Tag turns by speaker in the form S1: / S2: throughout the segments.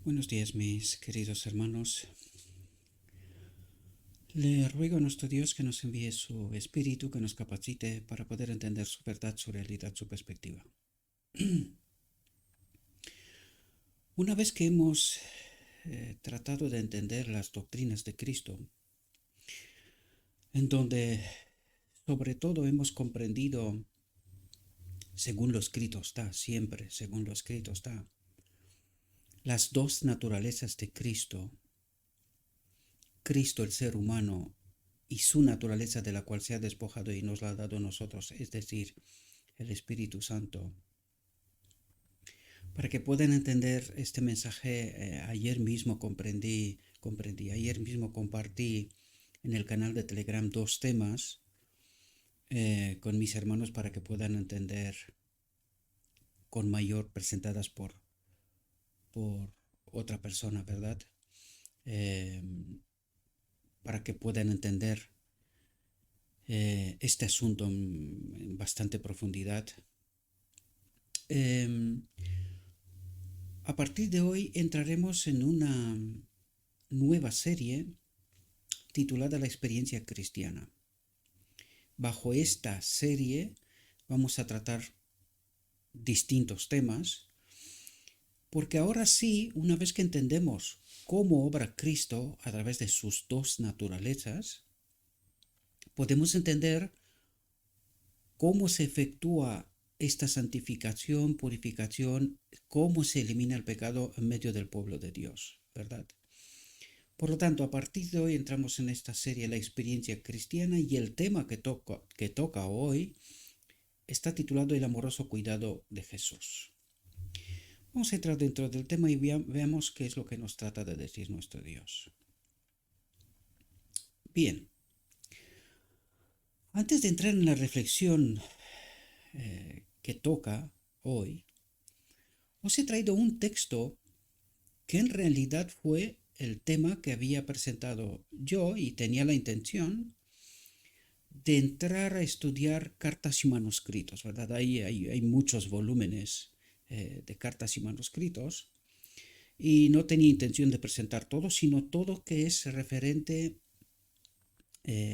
S1: Buenos días, mis queridos hermanos. Le ruego a nuestro Dios que nos envíe su Espíritu, que nos capacite para poder entender su verdad, su realidad, su perspectiva. Una vez que hemos tratado de entender las doctrinas de Cristo, en donde sobre todo hemos comprendido, según lo escrito está, siempre según lo escrito está, las dos naturalezas de Cristo, Cristo el ser humano y su naturaleza de la cual se ha despojado y nos la ha dado a nosotros, es decir, el Espíritu Santo. Para que puedan entender este mensaje, ayer mismo ayer mismo compartí en el canal de Telegram dos temas con mis hermanos para que puedan entender con mayor presentadas por otra persona, ¿verdad? Eh, para que puedan entender este asunto en bastante profundidad. A partir de hoy entraremos en una nueva serie titulada La experiencia cristiana. Bajo esta serie vamos a tratar distintos temas, porque ahora sí, una vez que entendemos cómo obra Cristo a través de sus dos naturalezas, podemos entender cómo se efectúa esta santificación, purificación, cómo se elimina el pecado en medio del pueblo de Dios, ¿verdad? Por lo tanto, a partir de hoy entramos en esta serie La experiencia cristiana y el tema que toca hoy está titulado El amoroso cuidado de Jesús. Vamos a entrar dentro del tema y veamos qué es lo que nos trata de decir nuestro Dios. Bien, antes de entrar en la reflexión que toca hoy, os he traído un texto que en realidad fue el tema que había presentado yo y tenía la intención de entrar a estudiar cartas y manuscritos, ¿verdad? Hay muchos volúmenes de cartas y manuscritos y no tenía intención de presentar todo, sino todo que es referente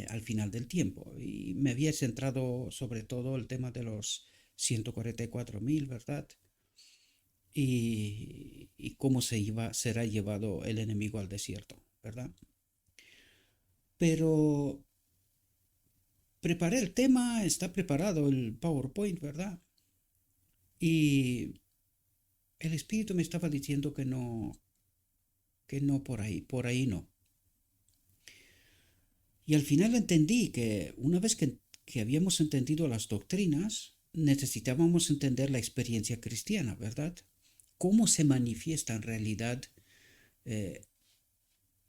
S1: al final del tiempo. Y me había centrado sobre todo el tema de los 144.000, ¿verdad? Y cómo será llevado el enemigo al desierto, ¿verdad? Pero preparé el tema, está preparado el PowerPoint, ¿verdad? Y el espíritu me estaba diciendo que no por ahí no. Y al final entendí que una vez que habíamos entendido las doctrinas, necesitábamos entender la experiencia cristiana, ¿verdad? Cómo se manifiesta en realidad eh,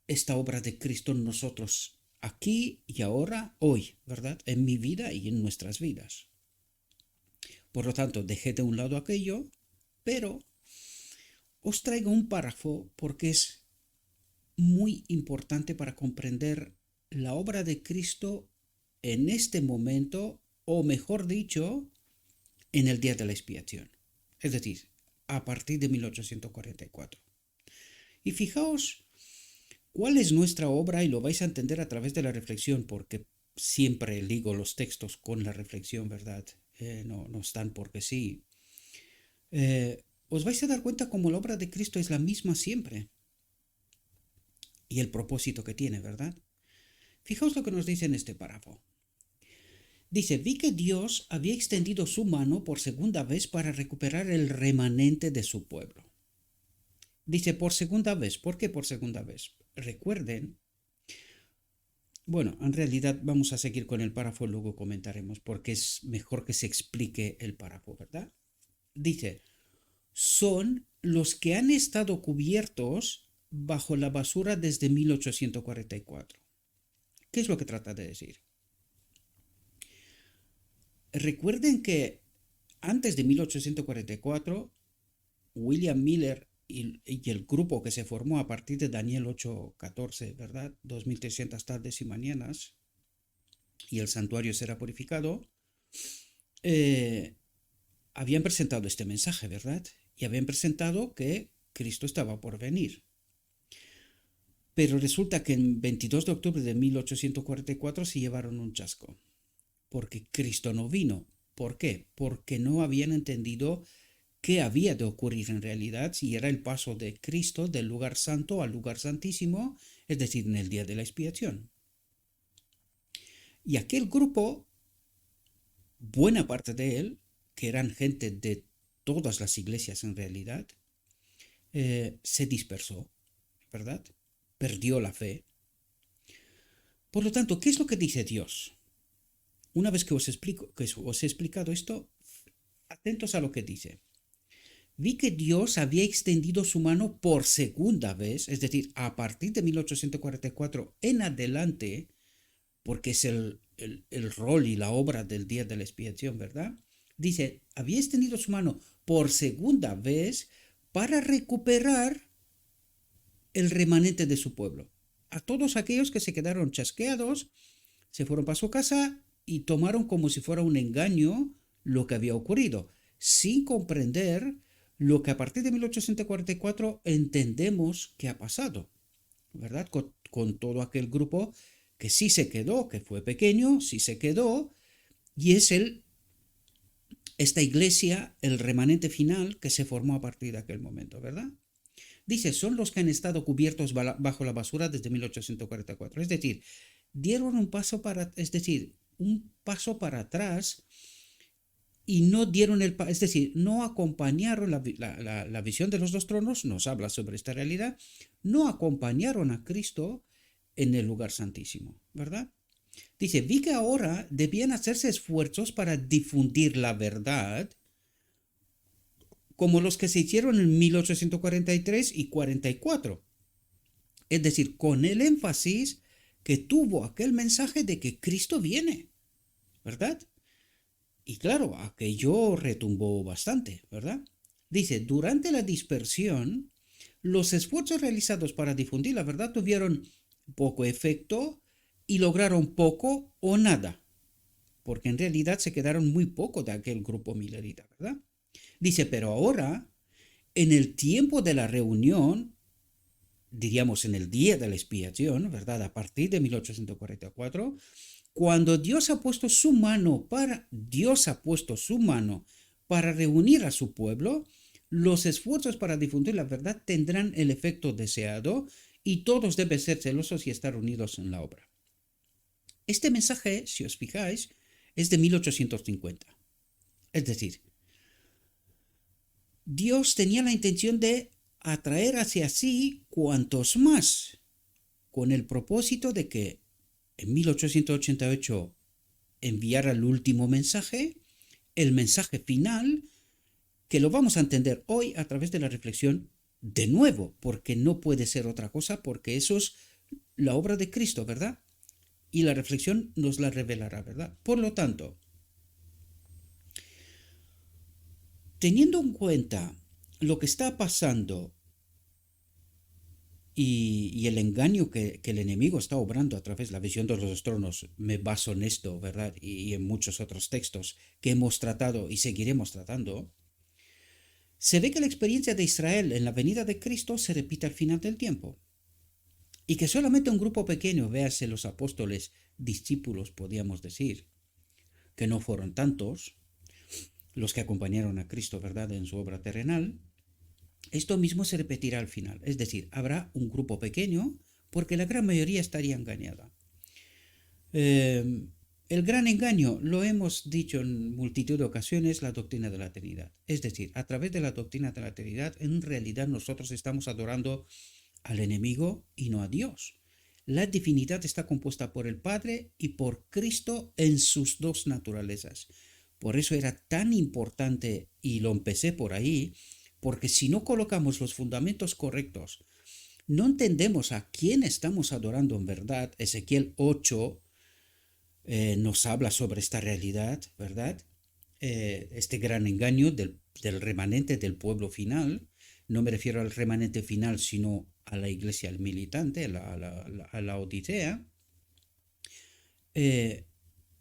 S1: esta obra de Cristo en nosotros, aquí y ahora, hoy, ¿verdad? En mi vida y en nuestras vidas. Por lo tanto, dejé de un lado aquello, pero os traigo un párrafo porque es muy importante para comprender la obra de Cristo en este momento, o mejor dicho, en el día de la expiación. Es decir, a partir de 1844. Y fijaos cuál es nuestra obra y lo vais a entender a través de la reflexión, porque siempre ligo los textos con la reflexión, ¿verdad? No están porque sí. Os vais a dar cuenta cómo la obra de Cristo es la misma siempre y el propósito que tiene, ¿verdad? Fijaos lo que nos dice en este párrafo. Dice, vi que Dios había extendido su mano por segunda vez para recuperar el remanente de su pueblo. Dice por segunda vez. ¿Por qué por segunda vez? Recuerden, bueno, en realidad vamos a seguir con el párrafo, luego comentaremos, porque es mejor que se explique el párrafo, ¿verdad? Dice, son los que han estado cubiertos bajo la basura desde 1844. ¿Qué es lo que trata de decir? Recuerden que antes de 1844, William Miller y el grupo que se formó a partir de Daniel 8:14, ¿verdad? 2300 tardes y mañanas, y el santuario será purificado, habían presentado este mensaje, ¿verdad? Y habían presentado que Cristo estaba por venir. Pero resulta que el 22 de octubre de 1844 se llevaron un chasco, porque Cristo no vino. ¿Por qué? Porque no habían entendido qué había de ocurrir en realidad, si era el paso de Cristo del lugar santo al lugar santísimo, es decir, en el día de la expiación. Y aquel grupo, buena parte de él, que eran gente de todas las iglesias en realidad, se dispersó, ¿verdad? Perdió la fe. Por lo tanto, ¿qué es lo que dice Dios? Una vez que os he explicado esto, atentos a lo que dice. Vi que Dios había extendido su mano por segunda vez, es decir, a partir de 1844 en adelante, porque es el rol y la obra del día de la expiación, ¿verdad? Dice, había extendido su mano por segunda vez para recuperar el remanente de su pueblo. A todos aquellos que se quedaron chasqueados, se fueron para su casa y tomaron como si fuera un engaño lo que había ocurrido, sin comprender lo que a partir de 1844 entendemos que ha pasado, ¿verdad? Con todo aquel grupo que sí se quedó, que fue pequeño, sí se quedó, y es esta iglesia, el remanente final que se formó a partir de aquel momento, ¿verdad? Dice, son los que han estado cubiertos bajo la basura desde 1844. Es decir, dieron un paso para atrás y no dieron es decir, no acompañaron la visión de los dos tronos, nos habla sobre esta realidad, no acompañaron a Cristo en el lugar santísimo, ¿verdad? Dice, vi que ahora debían hacerse esfuerzos para difundir la verdad, como los que se hicieron en 1843 y 44. Es decir, con el énfasis que tuvo aquel mensaje de que Cristo viene, ¿verdad? Y claro, aquello retumbó bastante, ¿verdad? Dice, durante la dispersión, los esfuerzos realizados para difundir la verdad tuvieron poco efecto y lograron poco o nada, porque en realidad se quedaron muy poco de aquel grupo milerita, ¿verdad? Dice, pero ahora, en el tiempo de la reunión, diríamos en el día de la expiación, ¿verdad? A partir de 1844, cuando Dios ha puesto su mano para reunir a su pueblo, los esfuerzos para difundir la verdad tendrán el efecto deseado y todos deben ser celosos y estar unidos en la obra. Este mensaje, si os fijáis, es de 1850. Es decir, Dios tenía la intención de atraer hacia sí cuantos más, con el propósito de que en 1888 enviara el último mensaje, el mensaje final, que lo vamos a entender hoy a través de la reflexión de nuevo, porque no puede ser otra cosa, porque eso es la obra de Cristo, ¿verdad? Y la reflexión nos la revelará, ¿verdad? Por lo tanto, teniendo en cuenta lo que está pasando y el engaño que el enemigo está obrando a través de la visión de los dos tronos, me baso en esto, ¿verdad? Y en muchos otros textos que hemos tratado y seguiremos tratando, se ve que la experiencia de Israel en la venida de Cristo se repite al final del tiempo. Y que solamente un grupo pequeño, véase los apóstoles, discípulos, podríamos decir, que no fueron tantos, los que acompañaron a Cristo, ¿verdad?, en su obra terrenal, esto mismo se repetirá al final. Es decir, habrá un grupo pequeño porque la gran mayoría estaría engañada. El gran engaño, lo hemos dicho en multitud de ocasiones, la doctrina de la Trinidad. Es decir, a través de la doctrina de la Trinidad, en realidad nosotros estamos adorando al enemigo y no a Dios. La divinidad está compuesta por el Padre y por Cristo en sus dos naturalezas. Por eso era tan importante, y lo empecé por ahí, porque si no colocamos los fundamentos correctos, no entendemos a quién estamos adorando en verdad. Ezequiel 8 nos habla sobre esta realidad, ¿verdad? Este gran engaño del remanente del pueblo final. No me refiero al remanente final, sino a la iglesia militante, a la Odisea.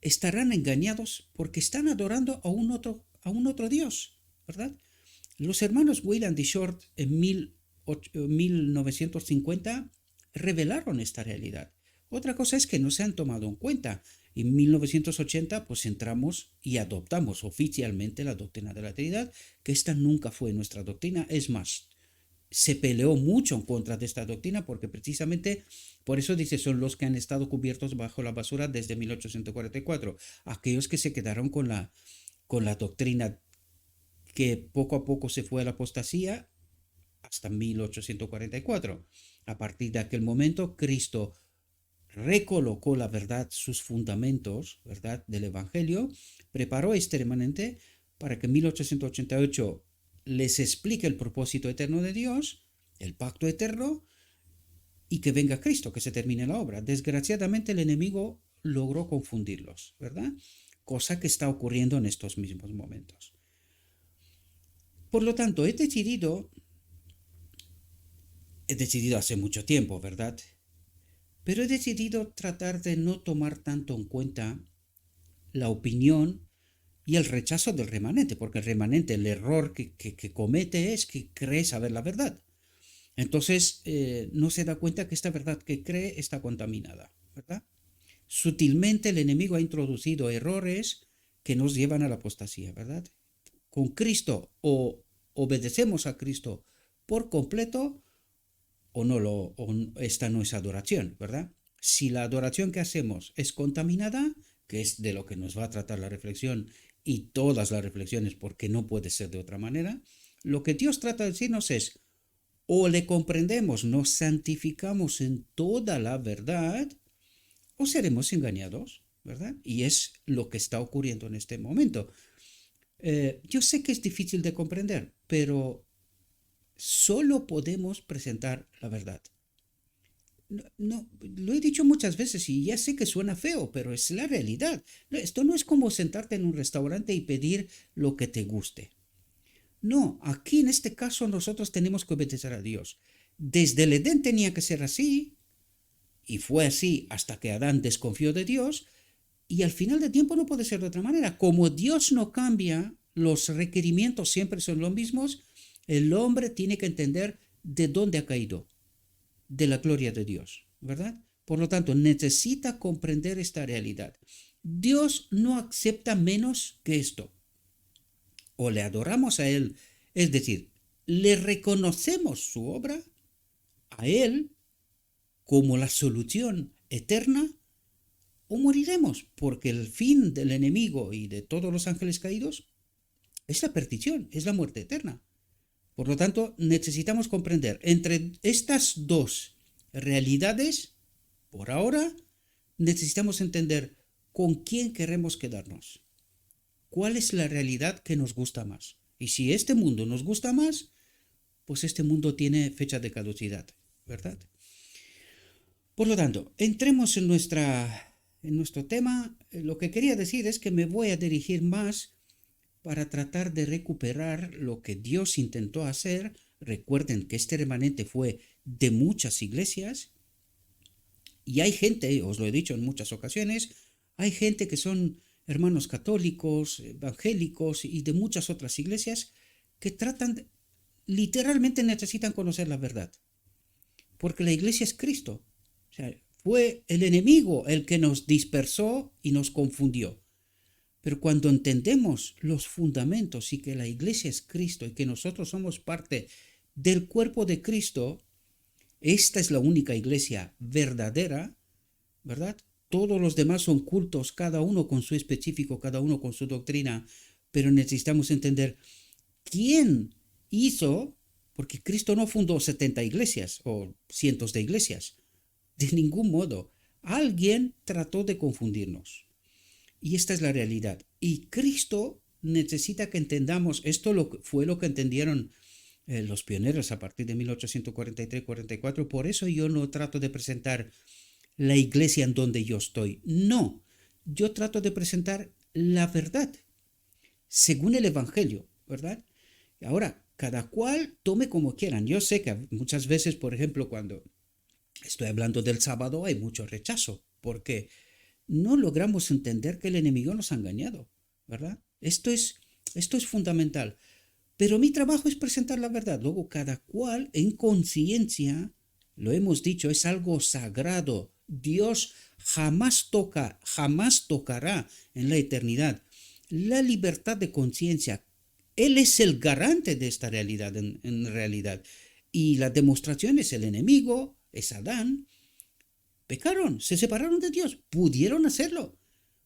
S1: Estarán engañados porque están adorando a un otro Dios, ¿verdad? Los hermanos Wayland y Short en 1950 revelaron esta realidad. Otra cosa es que no se han tomado en cuenta. En 1980 pues entramos y adoptamos oficialmente la doctrina de la Trinidad, que esta nunca fue nuestra doctrina. Es más, se peleó mucho en contra de esta doctrina porque precisamente por eso dice son los que han estado cubiertos bajo la basura desde 1844. Aquellos que se quedaron con la doctrina que poco a poco se fue a la apostasía hasta 1844. A partir de aquel momento, Cristo recolocó la verdad, sus fundamentos, ¿verdad?, del Evangelio, preparó este remanente para que en 1888 les explique el propósito eterno de Dios, el pacto eterno, y que venga Cristo, que se termine la obra. Desgraciadamente el enemigo logró confundirlos, ¿verdad? Cosa que está ocurriendo en estos mismos momentos. Por lo tanto, he decidido hace mucho tiempo, ¿verdad? Pero he decidido tratar de no tomar tanto en cuenta la opinión y el rechazo del remanente, porque el remanente, el error que comete es que cree saber la verdad. Entonces, no se da cuenta que esta verdad que cree está contaminada, ¿verdad? Sutilmente el enemigo ha introducido errores que nos llevan a la apostasía, ¿verdad? Con Cristo o obedecemos a Cristo por completo esta no es adoración, ¿verdad? Si la adoración que hacemos es contaminada, que es de lo que nos va a tratar la reflexión y todas las reflexiones, porque no puede ser de otra manera, lo que Dios trata de decirnos es, o le comprendemos, nos santificamos en toda la verdad, o seremos engañados, ¿verdad? Y es lo que está ocurriendo en este momento. Yo sé que es difícil de comprender, pero solo podemos presentar la verdad. No, lo he dicho muchas veces y ya sé que suena feo, pero es la realidad. Esto no es como sentarte en un restaurante y pedir lo que te guste. No, aquí en este caso nosotros tenemos que obedecer a Dios. Desde el Edén tenía que ser así, y fue así hasta que Adán desconfió de Dios, y al final del tiempo no puede ser de otra manera. Como Dios no cambia, los requerimientos siempre son los mismos, el hombre tiene que entender de dónde ha caído, de la gloria de Dios, ¿verdad? Por lo tanto, necesita comprender esta realidad. Dios no acepta menos que esto. O le adoramos a Él, es decir, le reconocemos su obra a Él como la solución eterna, o moriremos, porque el fin del enemigo y de todos los ángeles caídos es la perdición, es la muerte eterna. Por lo tanto, necesitamos comprender entre estas dos realidades, por ahora, necesitamos entender con quién queremos quedarnos. ¿Cuál es la realidad que nos gusta más? Y si este mundo nos gusta más, pues este mundo tiene fecha de caducidad, ¿verdad? Por lo tanto, entremos en nuestro tema. Lo que quería decir es que me voy a dirigir más para tratar de recuperar lo que Dios intentó hacer. Recuerden que este remanente fue de muchas iglesias y hay gente, os lo he dicho en muchas ocasiones, hay gente que son hermanos católicos, evangélicos y de muchas otras iglesias que literalmente necesitan conocer la verdad, porque la iglesia es Cristo. O sea, fue el enemigo el que nos dispersó y nos confundió. Pero cuando entendemos los fundamentos y que la iglesia es Cristo y que nosotros somos parte del cuerpo de Cristo, esta es la única iglesia verdadera, ¿verdad? Todos los demás son cultos, cada uno con su específico, cada uno con su doctrina, pero necesitamos entender quién hizo, porque Cristo no fundó 70 iglesias o cientos de iglesias, de ningún modo. Alguien trató de confundirnos. Y esta es la realidad. Y Cristo necesita que entendamos, fue lo que entendieron los pioneros a partir de 1843-44. Por eso yo no trato de presentar la iglesia en donde yo estoy. No, yo trato de presentar la verdad, según el Evangelio, ¿verdad? Ahora, cada cual tome como quieran. Yo sé que muchas veces, por ejemplo, cuando estoy hablando del sábado, hay mucho rechazo, porque no logramos entender que el enemigo nos ha engañado, ¿verdad? Esto es fundamental. Pero mi trabajo es presentar la verdad. Luego cada cual en conciencia, lo hemos dicho, es algo sagrado. Dios jamás tocará en la eternidad la libertad de conciencia. Él es el garante de esta realidad en realidad. Y la demostración es el enemigo, es Adán. Pecaron, se separaron de Dios, pudieron hacerlo.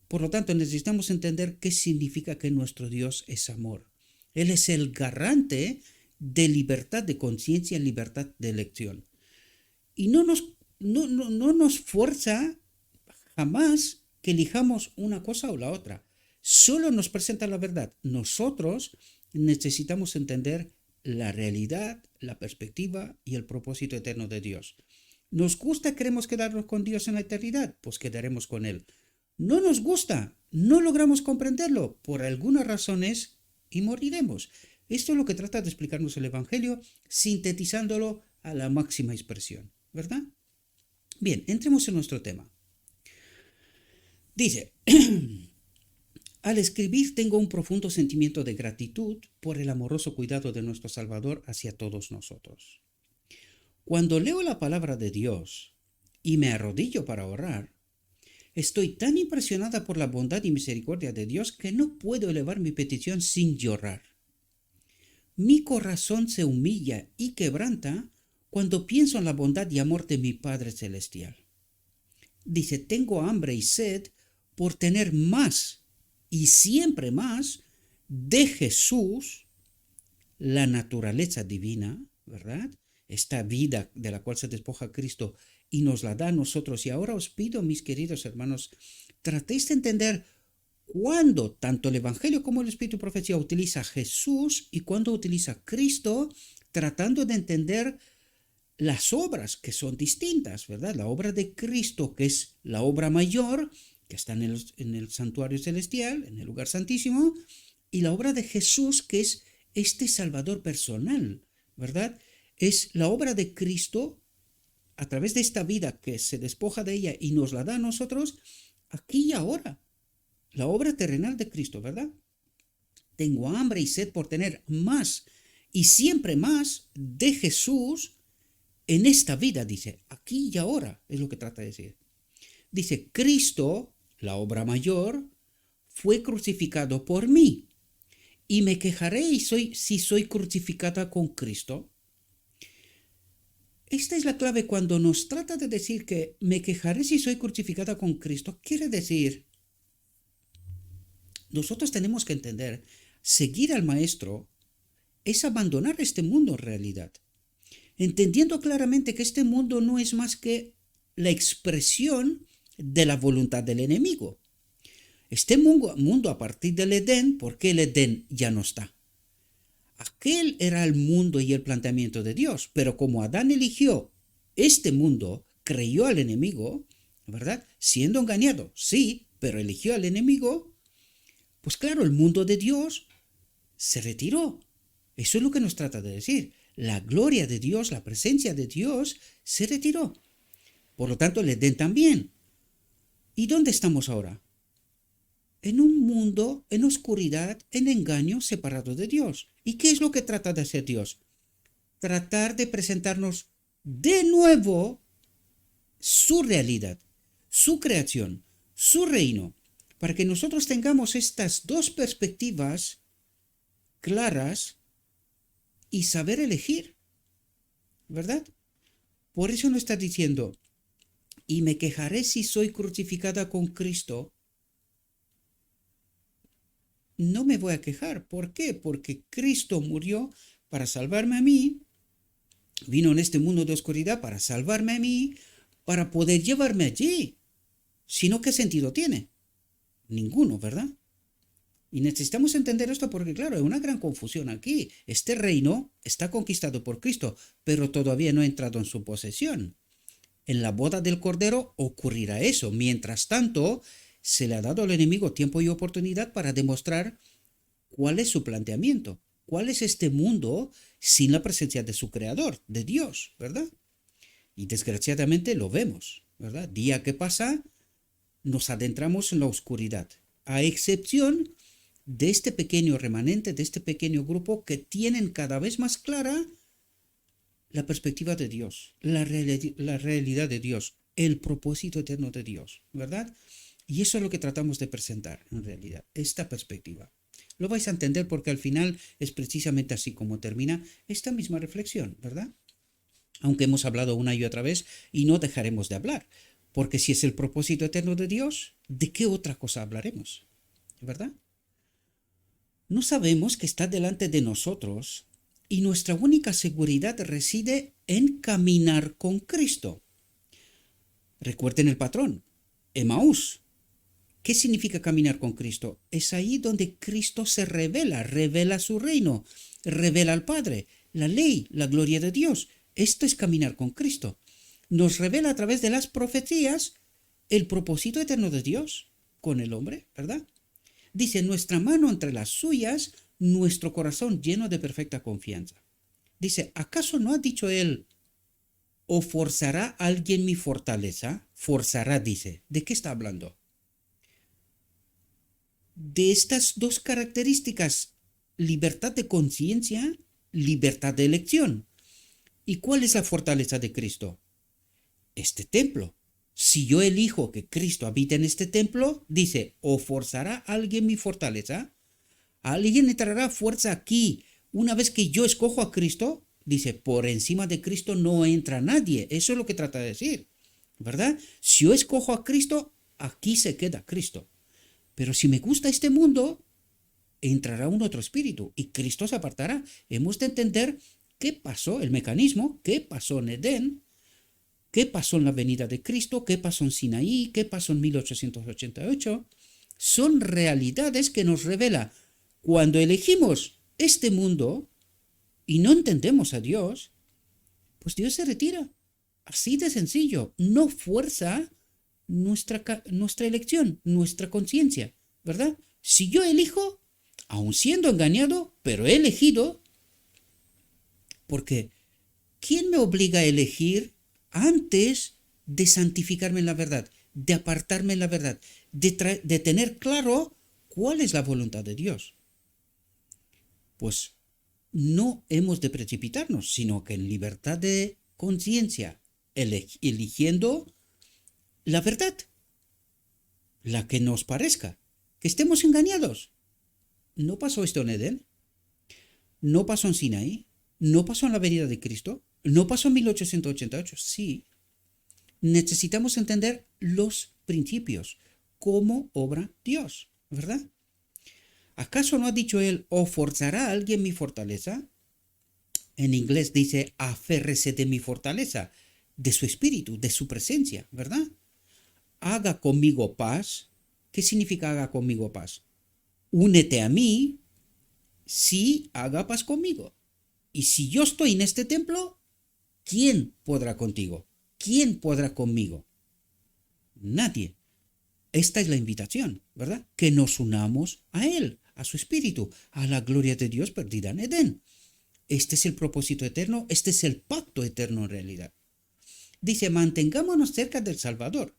S1: Por lo tanto, necesitamos entender qué significa que nuestro Dios es amor. Él es el garante de libertad de conciencia, libertad de elección. Y no nos fuerza jamás que elijamos una cosa o la otra. Solo nos presenta la verdad. Nosotros necesitamos entender la realidad, la perspectiva y el propósito eterno de Dios. ¿Nos gusta, queremos quedarnos con Dios en la eternidad? Pues quedaremos con Él. No nos gusta, no logramos comprenderlo por algunas razones y moriremos. Esto es lo que trata de explicarnos el Evangelio, sintetizándolo a la máxima expresión, ¿verdad? Bien, entremos en nuestro tema. Dice, al escribir tengo un profundo sentimiento de gratitud por el amoroso cuidado de nuestro Salvador hacia todos nosotros. Cuando leo la palabra de Dios y me arrodillo para orar, estoy tan impresionada por la bondad y misericordia de Dios que no puedo elevar mi petición sin llorar. Mi corazón se humilla y quebranta cuando pienso en la bondad y amor de mi Padre Celestial. Dice, tengo hambre y sed por tener más y siempre más de Jesús, la naturaleza divina, ¿verdad? Esta vida de la cual se despoja Cristo y nos la da a nosotros. Y ahora os pido, mis queridos hermanos, tratéis de entender cuándo tanto el Evangelio como el Espíritu y Profecía utiliza Jesús y cuándo utiliza Cristo, tratando de entender las obras que son distintas, ¿verdad? La obra de Cristo, que es la obra mayor, que está en el santuario celestial, en el lugar santísimo, y la obra de Jesús, que es este Salvador personal, ¿verdad? Es la obra de Cristo a través de esta vida que se despoja de ella y nos la da a nosotros aquí y ahora. La obra terrenal de Cristo, ¿verdad? Tengo hambre y sed por tener más y siempre más de Jesús en esta vida, dice, aquí y ahora, es lo que trata de decir. Dice, Cristo, la obra mayor, fue crucificado por mí y me quejaré si soy crucificada con Cristo. Esta es la clave cuando nos trata de decir que me quejaré si soy crucificada con Cristo. Quiere decir, nosotros tenemos que entender, seguir al Maestro es abandonar este mundo en realidad, entendiendo claramente que este mundo no es más que la expresión de la voluntad del enemigo. Este mundo a partir del Edén, porque el Edén ya no está. Aquel era el mundo y el planteamiento de Dios, pero como Adán eligió este mundo, creyó al enemigo, ¿verdad? Siendo engañado, sí, pero eligió al enemigo, pues claro, el mundo de Dios se retiró. Eso es lo que nos trata de decir. La gloria de Dios, la presencia de Dios se retiró. Por lo tanto, el Edén también. ¿Y dónde estamos ahora? En un mundo, en oscuridad, en engaño, separado de Dios. ¿Y qué es lo que trata de hacer Dios? Tratar de presentarnos de nuevo su realidad, su creación, su reino, para que nosotros tengamos estas dos perspectivas claras y saber elegir, ¿verdad? Por eso nos está diciendo, y me quejaré si soy crucificada con Cristo. No me voy a quejar. ¿Por qué? Porque Cristo murió para salvarme a mí, vino en este mundo de oscuridad para salvarme a mí, para poder llevarme allí. Si no, ¿qué sentido tiene? Ninguno, ¿verdad? Y necesitamos entender esto porque, claro, hay una gran confusión aquí. Este reino está conquistado por Cristo, pero todavía no ha entrado en su posesión. En la boda del Cordero ocurrirá eso. Mientras tanto, se le ha dado al enemigo tiempo y oportunidad para demostrar cuál es su planteamiento, cuál es este mundo sin la presencia de su creador, de Dios, ¿verdad? Y desgraciadamente lo vemos, ¿verdad? Día que pasa, nos adentramos en la oscuridad, a excepción de este pequeño remanente, de este pequeño grupo que tienen cada vez más clara la perspectiva de Dios, la realidad de Dios, el propósito eterno de Dios, ¿verdad? Y eso es lo que tratamos de presentar en realidad, esta perspectiva. Lo vais a entender porque al final es precisamente así como termina esta misma reflexión, ¿verdad? Aunque hemos hablado una y otra vez y no dejaremos de hablar, porque si es el propósito eterno de Dios, ¿de qué otra cosa hablaremos? ¿Verdad? No sabemos que está delante de nosotros y nuestra única seguridad reside en caminar con Cristo. Recuerden el patrón, Emaús. ¿Qué significa caminar con Cristo? Es ahí donde Cristo se revela, revela su reino, revela al Padre, la ley, la gloria de Dios. Esto es caminar con Cristo. Nos revela a través de las profecías el propósito eterno de Dios con el hombre, ¿verdad? Dice, nuestra mano entre las suyas, nuestro corazón lleno de perfecta confianza. Dice, ¿acaso no ha dicho él, o forzará alguien mi fortaleza? Forzará, dice. ¿De qué está hablando? De estas dos características, libertad de conciencia, libertad de elección. ¿Y cuál es la fortaleza de Cristo? Este templo. Si yo elijo que Cristo habite en este templo, dice, o forzará alguien mi fortaleza, alguien le traerá fuerza aquí. Una vez que yo escojo a Cristo, dice, por encima de Cristo no entra nadie. Eso es lo que trata de decir, ¿verdad? Si yo escojo a Cristo, aquí se queda Cristo. Pero si me gusta este mundo, entrará un otro espíritu y Cristo se apartará. Hemos de entender qué pasó, el mecanismo, qué pasó en Edén, qué pasó en la venida de Cristo, qué pasó en Sinaí, qué pasó en 1888. Son realidades que nos revela cuando elegimos este mundo y no entendemos a Dios, pues Dios se retira. Así de sencillo. No fuerza nuestra elección, nuestra conciencia, ¿verdad? Si yo elijo, aun siendo engañado, pero he elegido, porque ¿quién me obliga a elegir antes de santificarme en la verdad, de apartarme en la verdad, de tener claro cuál es la voluntad de Dios? Pues no hemos de precipitarnos, sino que en libertad de conciencia, eligiendo la verdad, la que nos parezca, que estemos engañados. ¿No pasó esto en Edén? ¿No pasó en Sinaí? ¿No pasó en la venida de Cristo? ¿No pasó en 1888? Sí. Necesitamos entender los principios, cómo obra Dios, ¿verdad? ¿Acaso no ha dicho él, o forzará a alguien mi fortaleza? En inglés dice, aférrese de mi fortaleza, de su espíritu, de su presencia, ¿verdad? Haga conmigo paz. ¿Qué significa haga conmigo paz? Únete a mí, sí, haga paz conmigo. Y si yo estoy en este templo, ¿quién podrá contigo? ¿Quién podrá conmigo? Nadie. Esta es la invitación, ¿verdad? Que nos unamos a Él, a su Espíritu, a la gloria de Dios perdida en Edén. Este es el propósito eterno, este es el pacto eterno en realidad. Dice, mantengámonos cerca del Salvador.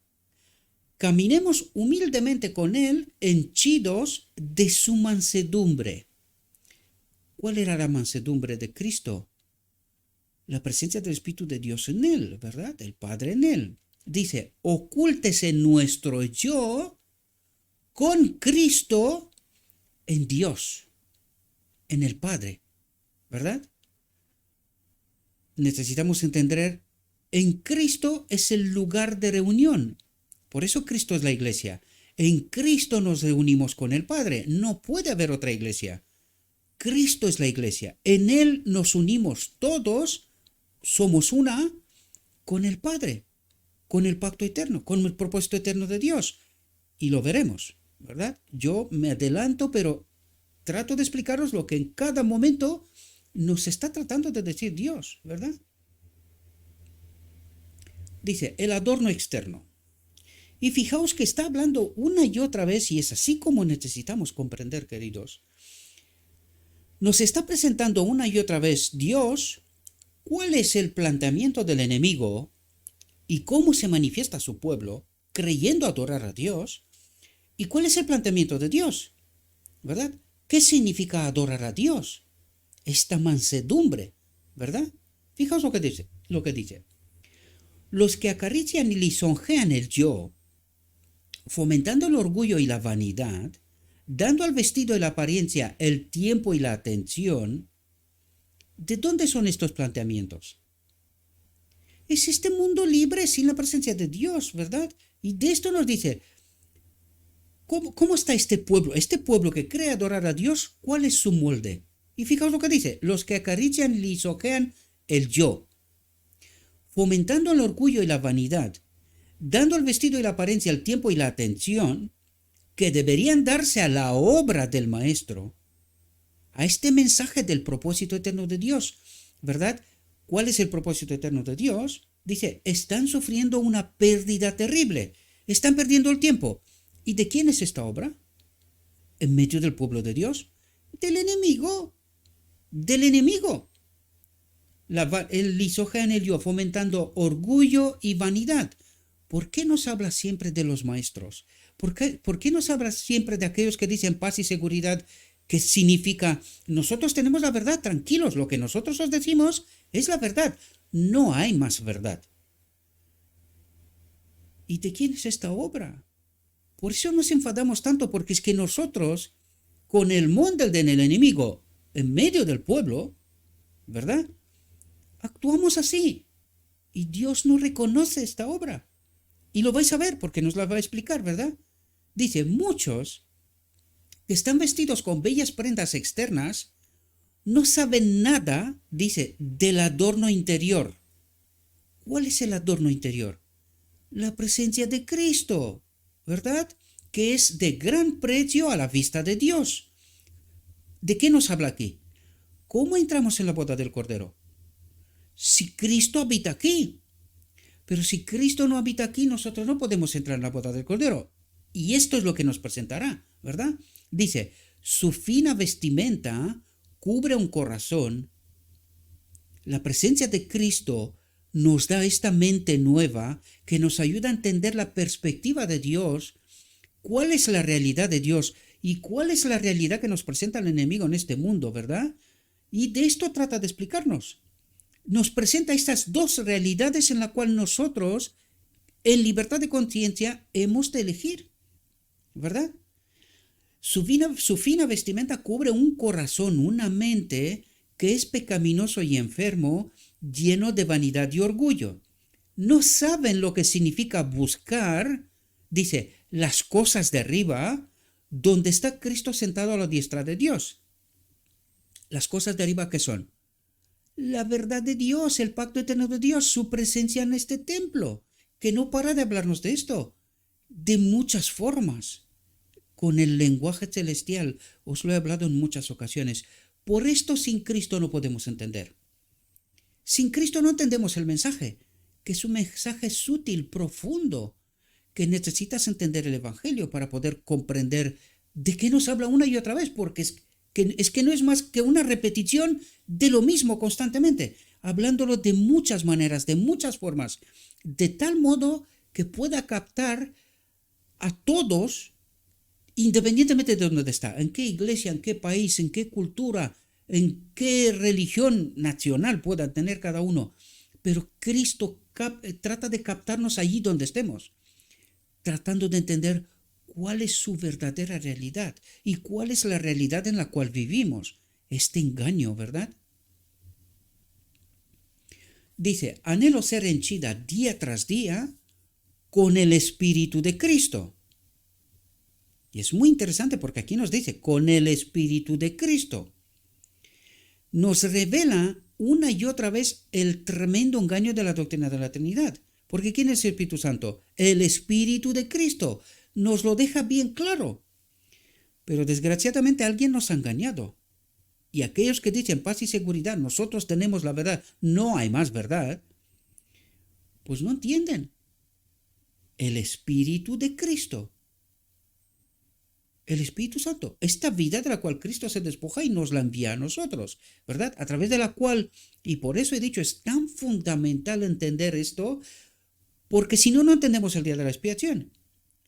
S1: Caminemos humildemente con Él, henchidos de su mansedumbre. ¿Cuál era la mansedumbre de Cristo? La presencia del Espíritu de Dios en Él, ¿verdad? El Padre en Él. Dice, ocúltese nuestro yo con Cristo en Dios, en el Padre, ¿verdad? Necesitamos entender, en Cristo es el lugar de reunión. Por eso Cristo es la iglesia. En Cristo nos reunimos con el Padre. No puede haber otra iglesia. Cristo es la iglesia. En Él nos unimos todos, somos una con el Padre, con el pacto eterno, con el propósito eterno de Dios. Y lo veremos, ¿verdad? Yo me adelanto, pero trato de explicaros lo que en cada momento nos está tratando de decir Dios, ¿verdad? Dice, el adorno externo. Y fijaos que está hablando una y otra vez, y es así como necesitamos comprender, queridos. Nos está presentando una y otra vez Dios, cuál es el planteamiento del enemigo y cómo se manifiesta su pueblo creyendo adorar a Dios, y cuál es el planteamiento de Dios. ¿verdad? ¿Qué significa adorar a Dios? Esta mansedumbre, ¿verdad? Fijaos lo que dice. Los que acarician y lisonjean el yo, fomentando el orgullo y la vanidad, dando al vestido y la apariencia el tiempo y la atención. ¿De dónde son estos planteamientos? Es este mundo libre sin la presencia de Dios, ¿verdad? Y de esto nos dice, ¿cómo está este pueblo? Este pueblo que cree adorar a Dios, ¿cuál es su molde? Y fijaos lo que dice, los que acarician y lisonjean el yo, fomentando el orgullo y la vanidad, dando al vestido y la apariencia el tiempo y la atención que deberían darse a la obra del Maestro, a este mensaje del propósito eterno de Dios, ¿verdad? ¿Cuál es el propósito eterno de Dios? Dice, están sufriendo una pérdida terrible, están perdiendo el tiempo. ¿Y de quién es esta obra? ¿En medio del pueblo de Dios? Del enemigo, del enemigo. El lisonjea en el yo, fomentando orgullo y vanidad. ¿Por qué nos habla siempre de los maestros? ¿Por qué nos habla siempre de aquellos que dicen paz y seguridad, que significa nosotros tenemos la verdad, tranquilos, lo que nosotros os decimos es la verdad, no hay más verdad? ¿Y de quién es esta obra? Por eso nos enfadamos tanto, porque es que nosotros, con el molde del enemigo en medio del pueblo, ¿verdad? Actuamos así. Y Dios no reconoce esta obra. Y lo vais a ver porque nos la va a explicar, ¿verdad? Dice, muchos que están vestidos con bellas prendas externas no saben nada, dice, del adorno interior. ¿Cuál es el adorno interior? La presencia de Cristo, ¿verdad? Que es de gran precio a la vista de Dios. ¿De qué nos habla aquí? ¿Cómo entramos en la boda del Cordero? Si Cristo habita aquí. Pero si Cristo no habita aquí, nosotros no podemos entrar en la boda del Cordero. Y esto es lo que nos presentará, ¿verdad? Dice, su fina vestimenta cubre un corazón. La presencia de Cristo nos da esta mente nueva que nos ayuda a entender la perspectiva de Dios, cuál es la realidad de Dios y cuál es la realidad que nos presenta el enemigo en este mundo, ¿verdad? Y de esto trata de explicarnos. Nos presenta estas dos realidades en las cuales nosotros, en libertad de conciencia, hemos de elegir, ¿verdad? Su fina vestimenta cubre un corazón, una mente que es pecaminoso y enfermo, lleno de vanidad y orgullo. No saben lo que significa buscar, dice, las cosas de arriba, donde está Cristo sentado a la diestra de Dios. Las cosas de arriba, ¿qué son? La verdad de Dios, el pacto eterno de Dios, su presencia en este templo, que no para de hablarnos de esto, de muchas formas, con el lenguaje celestial. Os lo he hablado en muchas ocasiones. Por esto sin Cristo no podemos entender. Sin Cristo no entendemos el mensaje, que es un mensaje sutil, profundo, que necesitas entender el Evangelio para poder comprender de qué nos habla una y otra vez, porque es que no es más que una repetición de lo mismo constantemente, hablándolo de muchas maneras, de muchas formas, de tal modo que pueda captar a todos, independientemente de dónde está, en qué iglesia, en qué país, en qué cultura, en qué religión nacional pueda tener cada uno. Pero Cristo trata de captarnos allí donde estemos, tratando de entender cuál es su verdadera realidad y cuál es la realidad en la cual vivimos. Este engaño, ¿verdad? Dice, anhelo ser henchida día tras día con el Espíritu de Cristo. Y es muy interesante porque aquí nos dice, con el Espíritu de Cristo. Nos revela una y otra vez el tremendo engaño de la doctrina de la Trinidad. Porque ¿quién es el Espíritu Santo? El Espíritu de Cristo. Nos lo deja bien claro. Pero desgraciadamente alguien nos ha engañado. Y aquellos que dicen paz y seguridad, nosotros tenemos la verdad, no hay más verdad, pues no entienden. El Espíritu de Cristo. El Espíritu Santo, esta vida de la cual Cristo se despoja y nos la envía a nosotros, ¿verdad? A través de la cual, y por eso he dicho, es tan fundamental entender esto, porque si no, no entendemos el día de la expiación.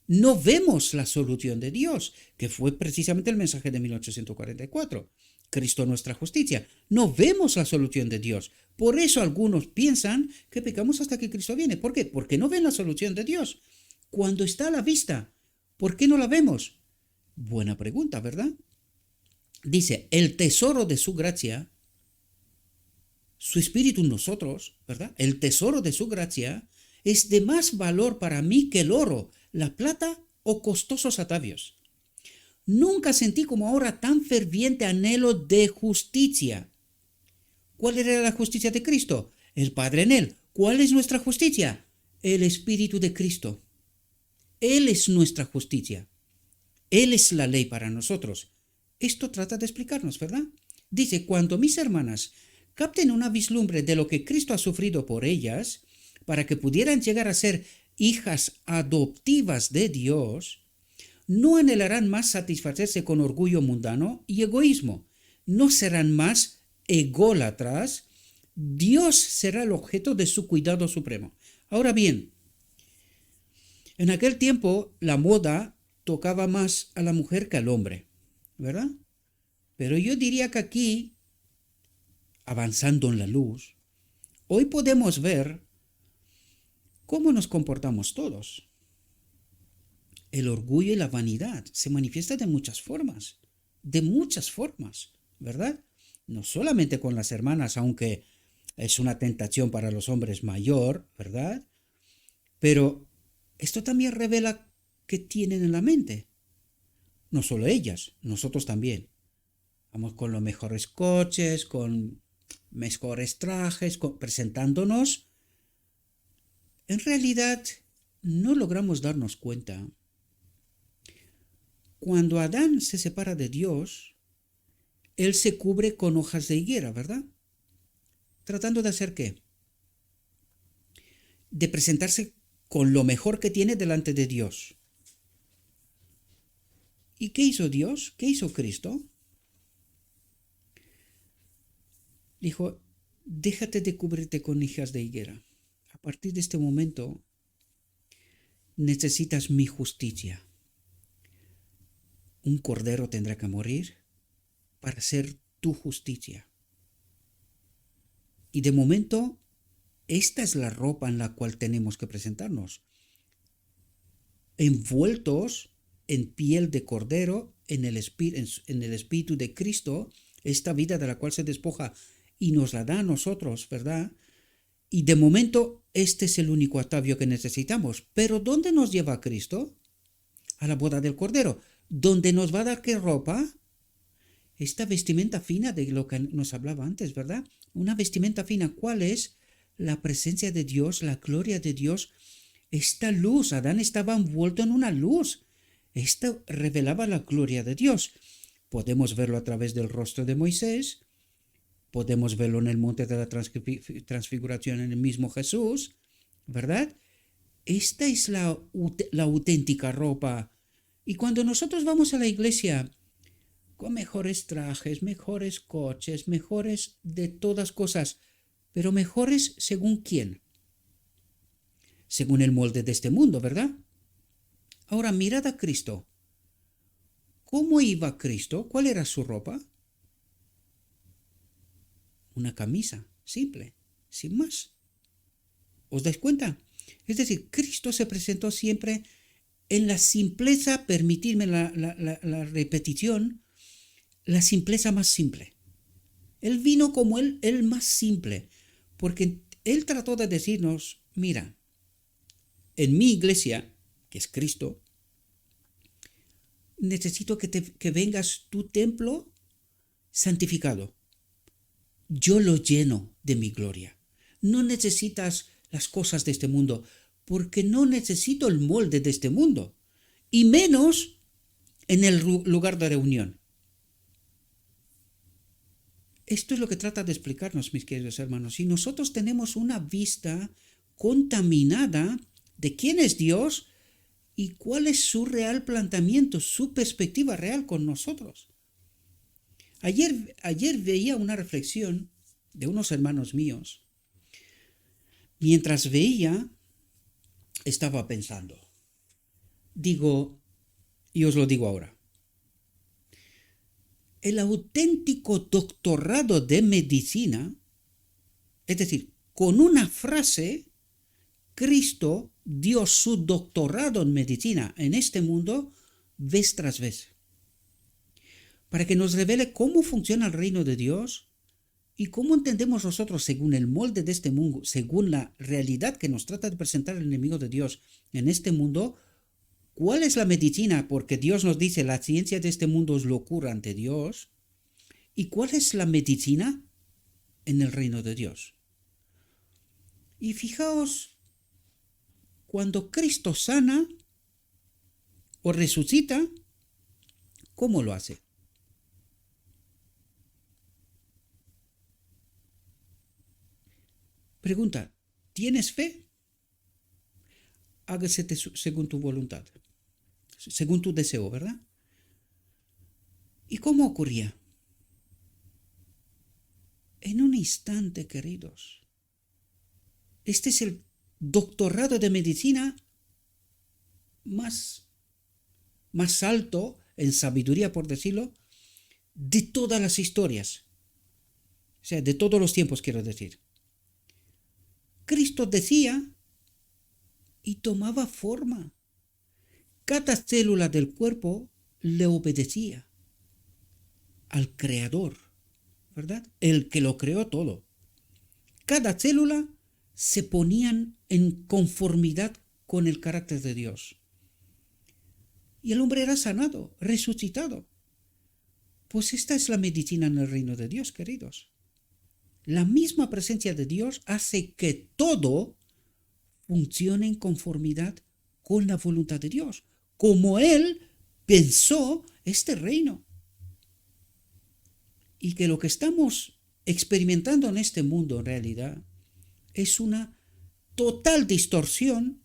S1: No vemos la solución de Dios, que fue precisamente el mensaje de 1844. Cristo nuestra justicia. No vemos la solución de Dios. Por eso algunos piensan que pecamos hasta que Cristo viene. ¿Por qué? Porque no ven la solución de Dios. Cuando está a la vista, ¿por qué no la vemos? Buena pregunta, ¿verdad? Dice, el tesoro de su gracia, su espíritu en nosotros, ¿verdad? El tesoro de su gracia es de más valor para mí que el oro, la plata o costosos atavios. Nunca sentí como ahora tan ferviente anhelo de justicia. ¿Cuál era la justicia de Cristo? El Padre en él. ¿Cuál es nuestra justicia? El Espíritu de Cristo. Él es nuestra justicia. Él es la ley para nosotros. Esto trata de explicarnos, ¿verdad? Dice, cuando mis hermanas capten una vislumbre de lo que Cristo ha sufrido por ellas, para que pudieran llegar a ser hijas adoptivas de Dios, no anhelarán más satisfacerse con orgullo mundano y egoísmo. No serán más ególatras. Dios será el objeto de su cuidado supremo. Ahora bien, en aquel tiempo la moda tocaba más a la mujer que al hombre, ¿verdad? Pero yo diría que aquí, avanzando en la luz, hoy podemos ver cómo nos comportamos todos. El orgullo y la vanidad se manifiestan de muchas formas, ¿verdad? No solamente con las hermanas, aunque es una tentación para los hombres mayor, ¿verdad? Pero esto también revela qué tienen en la mente. No solo ellas, nosotros también. Vamos con los mejores coches, con mejores trajes, presentándonos. En realidad, no logramos darnos cuenta. Cuando Adán se separa de Dios, él se cubre con hojas de higuera, ¿verdad? ¿Tratando de hacer qué? De presentarse con lo mejor que tiene delante de Dios. ¿Y qué hizo Dios? ¿Qué hizo Cristo? Dijo, déjate de cubrirte con hojas de higuera. A partir de este momento necesitas mi justicia. Un cordero tendrá que morir para ser tu justicia. Y de momento, esta es la ropa en la cual tenemos que presentarnos. Envueltos en piel de cordero, en el espíritu de Cristo, esta vida de la cual se despoja y nos la da a nosotros, ¿verdad? Y de momento, este es el único atavio que necesitamos. Pero ¿dónde nos lleva Cristo? A la boda del Cordero. ¿Dónde nos va a dar qué ropa? Esta vestimenta fina de lo que nos hablaba antes, ¿verdad? Una vestimenta fina. ¿Cuál es? La presencia de Dios, la gloria de Dios. Esta luz, Adán estaba envuelto en una luz. Esta revelaba la gloria de Dios. Podemos verlo a través del rostro de Moisés. Podemos verlo en el monte de la transfiguración en el mismo Jesús, ¿verdad? Esta es la auténtica ropa. Y cuando nosotros vamos a la iglesia con mejores trajes, mejores coches, mejores de todas cosas, pero mejores según quién? Según el molde de este mundo, ¿verdad? Ahora mirad a Cristo. ¿Cómo iba Cristo? ¿Cuál era su ropa? Una camisa simple, sin más. ¿Os dais cuenta? Es decir, Cristo se presentó siempre en la simpleza, permitidme la repetición, la simpleza más simple. Él vino como el más simple, porque Él trató de decirnos, mira, en mi iglesia, que es Cristo, necesito que vengas tu templo santificado. Yo lo lleno de mi gloria. No necesitas las cosas de este mundo, porque no necesito el molde de este mundo, y menos en el lugar de reunión. Esto es lo que trata de explicarnos, mis queridos hermanos. Si nosotros tenemos una vista contaminada de quién es Dios y cuál es su real planteamiento, su perspectiva real con nosotros. Ayer veía una reflexión de unos hermanos míos. Mientras veía, estaba pensando, Digo, y os lo digo ahora, el auténtico doctorado de medicina, es decir, con una frase, Cristo dio su doctorado en medicina en este mundo vez tras vez, para que nos revele cómo funciona el reino de Dios y cómo entendemos nosotros según el molde de este mundo, según la realidad que nos trata de presentar el enemigo de Dios en este mundo, cuál es la medicina, porque Dios nos dice la ciencia de este mundo es locura ante Dios, y cuál es la medicina en el reino de Dios. Y fijaos, cuando Cristo sana o resucita, ¿cómo lo hace? Pregunta, ¿tienes fe? Hágase según tu voluntad, según tu deseo, ¿verdad? ¿Y cómo ocurría? En un instante, queridos. Este es el doctorado de medicina más, más alto en sabiduría, por decirlo, de todas las historias. O sea, de todos los tiempos, quiero decir. Cristo decía y tomaba forma. Cada célula del cuerpo le obedecía al Creador, ¿verdad? El que lo creó todo. Cada célula se ponían en conformidad con el carácter de Dios. Y el hombre era sanado, resucitado. Pues esta es la medicina en el reino de Dios, queridos. La misma presencia de Dios hace que todo funcione en conformidad con la voluntad de Dios, como Él pensó este reino. Y que lo que estamos experimentando en este mundo en realidad es una total distorsión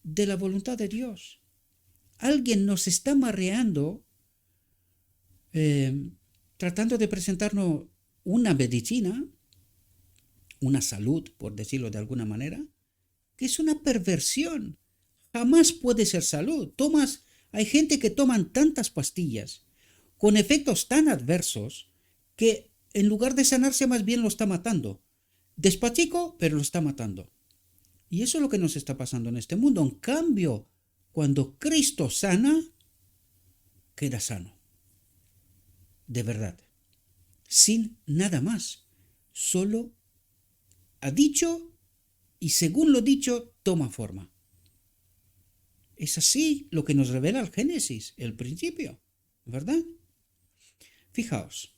S1: de la voluntad de Dios. Alguien nos está mareando tratando de presentarnos una medicina, una salud, por decirlo de alguna manera, que es una perversión. Jamás puede ser salud. Hay gente que toman tantas pastillas con efectos tan adversos que en lugar de sanarse más bien lo está matando. Despacito, pero lo está matando. Y eso es lo que nos está pasando en este mundo. En cambio, cuando Cristo sana, queda sano. De verdad. Sin nada más. Solo ha dicho y según lo dicho, toma forma. Es así lo que nos revela el Génesis, el principio, ¿verdad? Fijaos,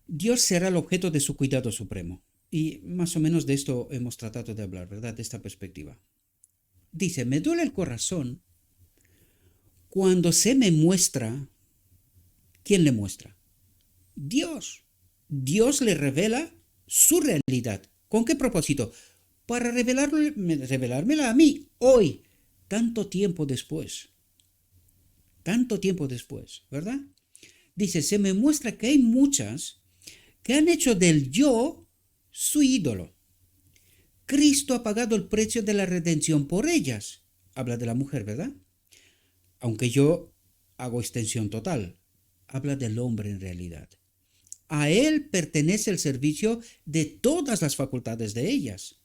S1: Dios será el objeto de su cuidado supremo. Y más o menos de esto hemos tratado de hablar, ¿verdad? De esta perspectiva. Dice, me duele el corazón cuando se me muestra. ¿Quién le muestra? Dios. Dios le revela su realidad. ¿Con qué propósito? Para revelármela a mí, hoy, tanto tiempo después. Tanto tiempo después, ¿verdad? Dice, se me muestra que hay muchas que han hecho del yo su ídolo. Cristo ha pagado el precio de la redención por ellas. Habla de la mujer, ¿verdad? Aunque yo hago extensión total. Habla del hombre en realidad. A él pertenece el servicio de todas las facultades de ellas.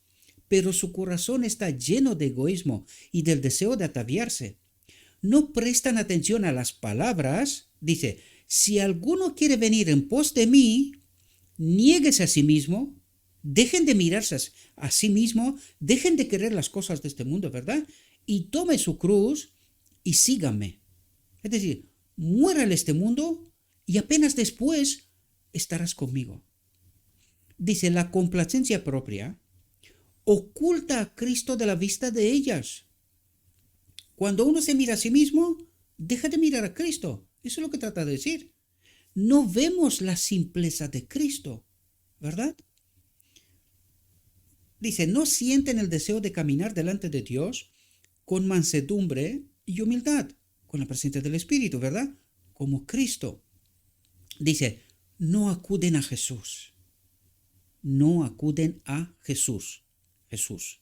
S1: Pero su corazón está lleno de egoísmo y del deseo de ataviarse. No prestan atención a las palabras. Dice, si alguno quiere venir en pos de mí, niéguese a sí mismo, dejen de mirarse a sí mismo, dejen de querer las cosas de este mundo, ¿verdad? Y tome su cruz y sígame. Es decir, muera en este mundo y apenas después estarás conmigo. Dice, la complacencia propia oculta a Cristo de la vista de ellas. Cuando uno se mira a sí mismo, deja de mirar a Cristo. Eso es lo que trata de decir. No vemos la simpleza de Cristo, ¿verdad? Dice, no sienten el deseo de caminar delante de Dios con mansedumbre y humildad, con la presencia del Espíritu, ¿verdad? Como Cristo. Dice, no acuden a Jesús. No acuden a Jesús. Jesús,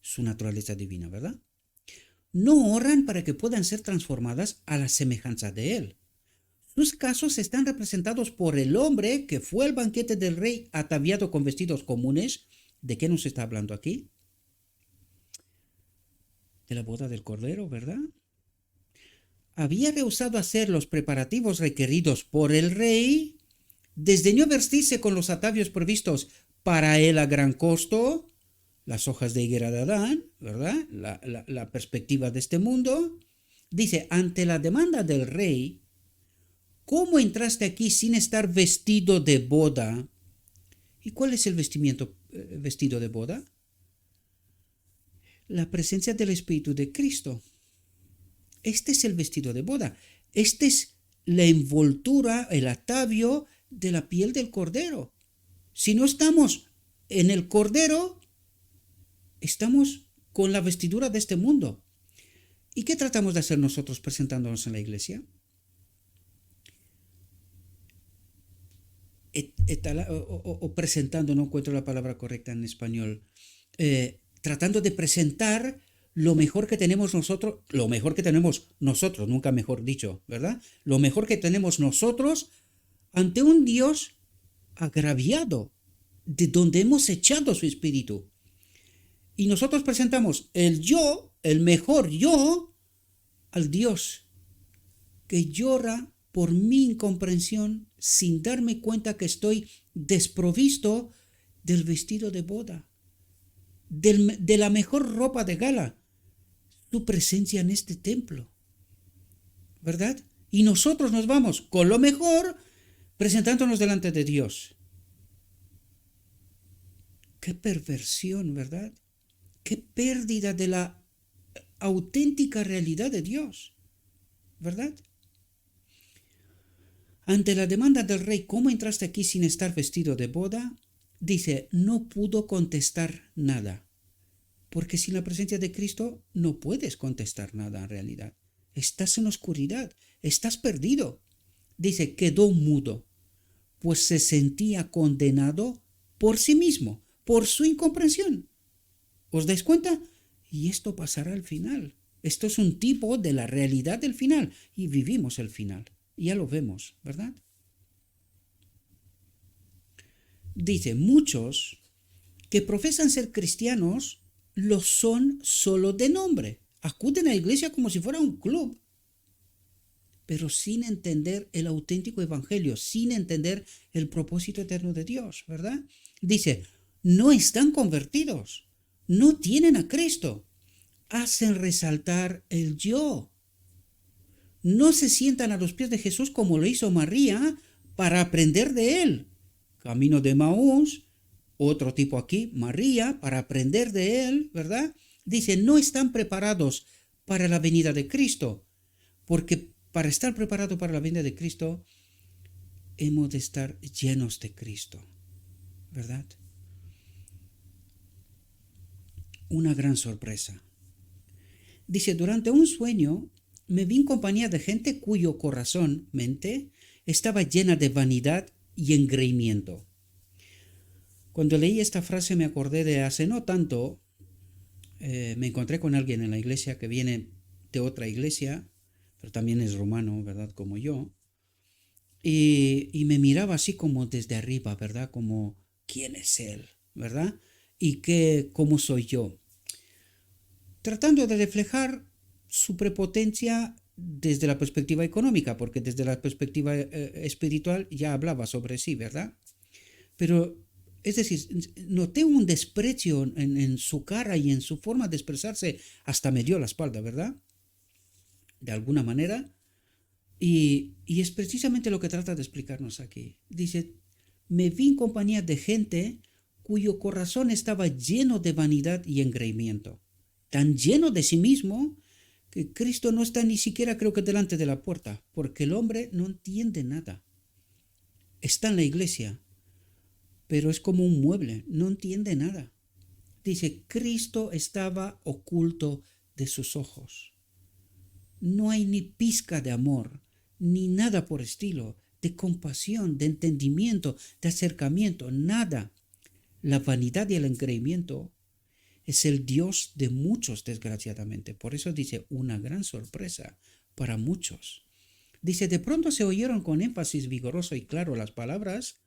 S1: su naturaleza divina, ¿verdad? no oran para que puedan ser transformadas a la semejanza de Él. Sus casos están representados por el hombre que fue al banquete del rey ataviado con vestidos comunes. ¿De qué nos está hablando aquí? De la boda del Cordero, ¿verdad? Había rehusado hacer los preparativos requeridos por el rey, desdeñó vestirse con los atavios previstos para él a gran costo, las hojas de higuera de Adán, ¿verdad? La perspectiva de este mundo. Dice, ante la demanda del rey, ¿cómo entraste aquí sin estar vestido de boda? ¿Y cuál es el vestido de boda? La presencia del Espíritu de Cristo. Este es el vestido de boda. Este es la envoltura, el atavio de la piel del cordero. Si no estamos en el cordero, estamos con la vestidura de este mundo. ¿Y qué tratamos de hacer nosotros presentándonos en la iglesia? O presentando, no encuentro la palabra correcta en español, tratando de presentar lo mejor que tenemos nosotros, nunca mejor dicho, ¿verdad? Lo mejor que tenemos nosotros ante un Dios agraviado, de donde hemos echado su espíritu. Y nosotros presentamos el mejor yo, al Dios que llora por mi incomprensión sin darme cuenta que estoy desprovisto del vestido de boda, de la mejor ropa de gala, su presencia en este templo, ¿verdad? Y nosotros nos vamos con lo mejor presentándonos delante de Dios. Qué perversión, ¿verdad? Qué pérdida de la auténtica realidad de Dios, ¿verdad? Ante la demanda del rey, ¿cómo entraste aquí sin estar vestido de boda? Dice, no pudo contestar nada. Porque sin la presencia de Cristo no puedes contestar nada en realidad. Estás en oscuridad, estás perdido. Dice, quedó mudo, pues se sentía condenado por sí mismo, por su incomprensión. ¿Os dais cuenta? Y esto pasará al final. Esto es un tipo de la realidad del final y vivimos el final. Ya lo vemos, ¿verdad? Dice, muchos que profesan ser cristianos lo son solo de nombre. Acuden a la iglesia como si fuera un club, pero sin entender el auténtico evangelio, sin entender el propósito eterno de Dios, ¿verdad? Dice, no están convertidos, no tienen a Cristo, hacen resaltar el yo. No se sientan a los pies de Jesús como lo hizo María para aprender de él. Camino de Maús, otro tipo aquí, María, para aprender de él, ¿verdad? Dice, no están preparados para la venida de Cristo, porque para estar preparado para la venida de Cristo, hemos de estar llenos de Cristo, ¿verdad? Una gran sorpresa. Dice, durante un sueño me vi en compañía de gente cuyo corazón, mente, estaba llena de vanidad y engreimiento. Cuando leí esta frase me acordé de hace no tanto, me encontré con alguien en la iglesia que viene de otra iglesia, pero también es romano, ¿verdad? Como yo. Y me miraba así como desde arriba, ¿verdad? Como, ¿quién es él? ¿Verdad? Y ¿cómo soy yo? Tratando de reflejar su prepotencia desde la perspectiva económica, porque desde la perspectiva espiritual ya hablaba sobre sí, ¿verdad? Pero, es decir, noté un desprecio en su cara y en su forma de expresarse, hasta me dio la espalda, ¿verdad? De alguna manera. Y es precisamente lo que trata de explicarnos aquí. Dice, me vi en compañía de gente cuyo corazón estaba lleno de vanidad y engreimiento, tan lleno de sí mismo que Cristo no está ni siquiera, creo que, delante de la puerta, porque el hombre no entiende nada. Está en la iglesia, pero es como un mueble, no entiende nada. Dice, Cristo estaba oculto de sus ojos. No hay ni pizca de amor, ni nada por estilo, de compasión, de entendimiento, de acercamiento, nada. La vanidad y el engreimiento es el Dios de muchos, desgraciadamente. Por eso dice una gran sorpresa para muchos. Dice, de pronto se oyeron con énfasis vigoroso y claro las palabras: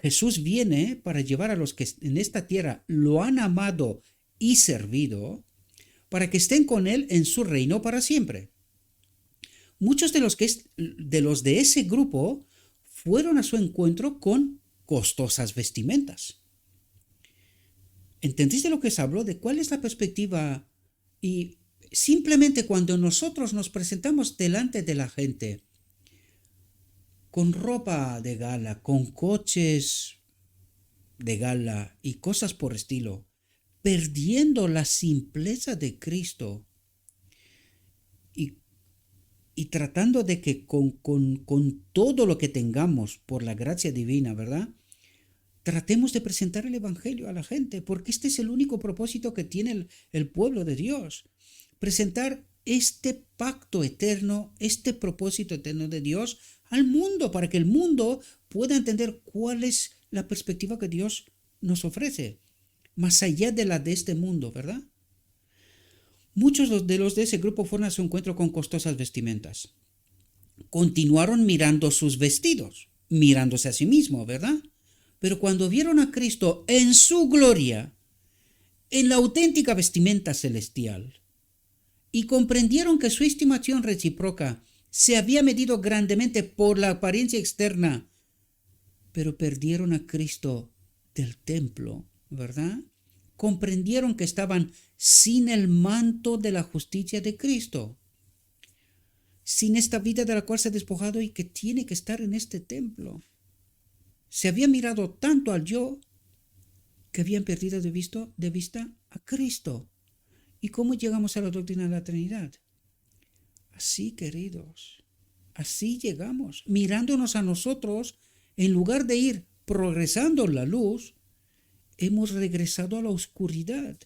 S1: Jesús viene para llevar a los que en esta tierra lo han amado y servido, para que estén con Él en su reino para siempre. Muchos de los de ese grupo fueron a su encuentro con costosas vestimentas. ¿Entendiste lo que os hablo? ¿De cuál es la perspectiva? Y simplemente cuando nosotros nos presentamos delante de la gente con ropa de gala, con coches de gala y cosas por estilo, perdiendo la simpleza de Cristo y tratando de que con todo lo que tengamos por la gracia divina, ¿verdad? Tratemos de presentar el Evangelio a la gente, porque este es el único propósito que tiene el pueblo de Dios. Presentar este pacto eterno, este propósito eterno de Dios al mundo, para que el mundo pueda entender cuál es la perspectiva que Dios nos ofrece, más allá de la de este mundo, ¿verdad? Muchos de los de ese grupo fueron a su encuentro con costosas vestimentas. Continuaron mirando sus vestidos, mirándose a sí mismos, ¿verdad? Pero cuando vieron a Cristo en su gloria, en la auténtica vestimenta celestial, y comprendieron que su estimación recíproca se había medido grandemente por la apariencia externa, pero perdieron a Cristo del templo, ¿verdad? Comprendieron que estaban sin el manto de la justicia de Cristo, sin esta vida de la cual se ha despojado y que tiene que estar en este templo. Se había mirado tanto al yo que habían perdido de vista a Cristo. ¿Y cómo llegamos a la doctrina de la Trinidad? Así, queridos, así llegamos, mirándonos a nosotros, en lugar de ir progresando en la luz, hemos regresado a la oscuridad.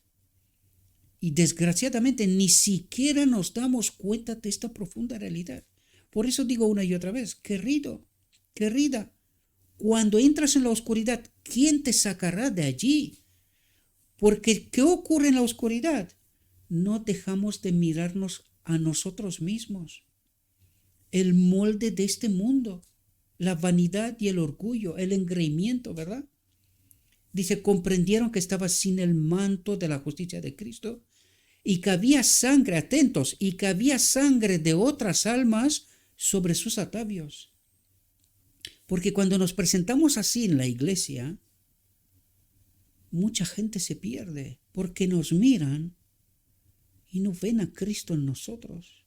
S1: Y desgraciadamente ni siquiera nos damos cuenta de esta profunda realidad. Por eso digo una y otra vez, querido, querida, cuando entras en la oscuridad, ¿quién te sacará de allí? Porque ¿qué ocurre en la oscuridad? No dejamos de mirarnos a nosotros mismos. El molde de este mundo, la vanidad y el orgullo, el engreimiento, ¿verdad? Dice, comprendieron que estaba sin el manto de la justicia de Cristo y que había sangre, atentos, y que había sangre de otras almas sobre sus atavios. Porque cuando nos presentamos así en la iglesia, mucha gente se pierde porque nos miran y no ven a Cristo en nosotros.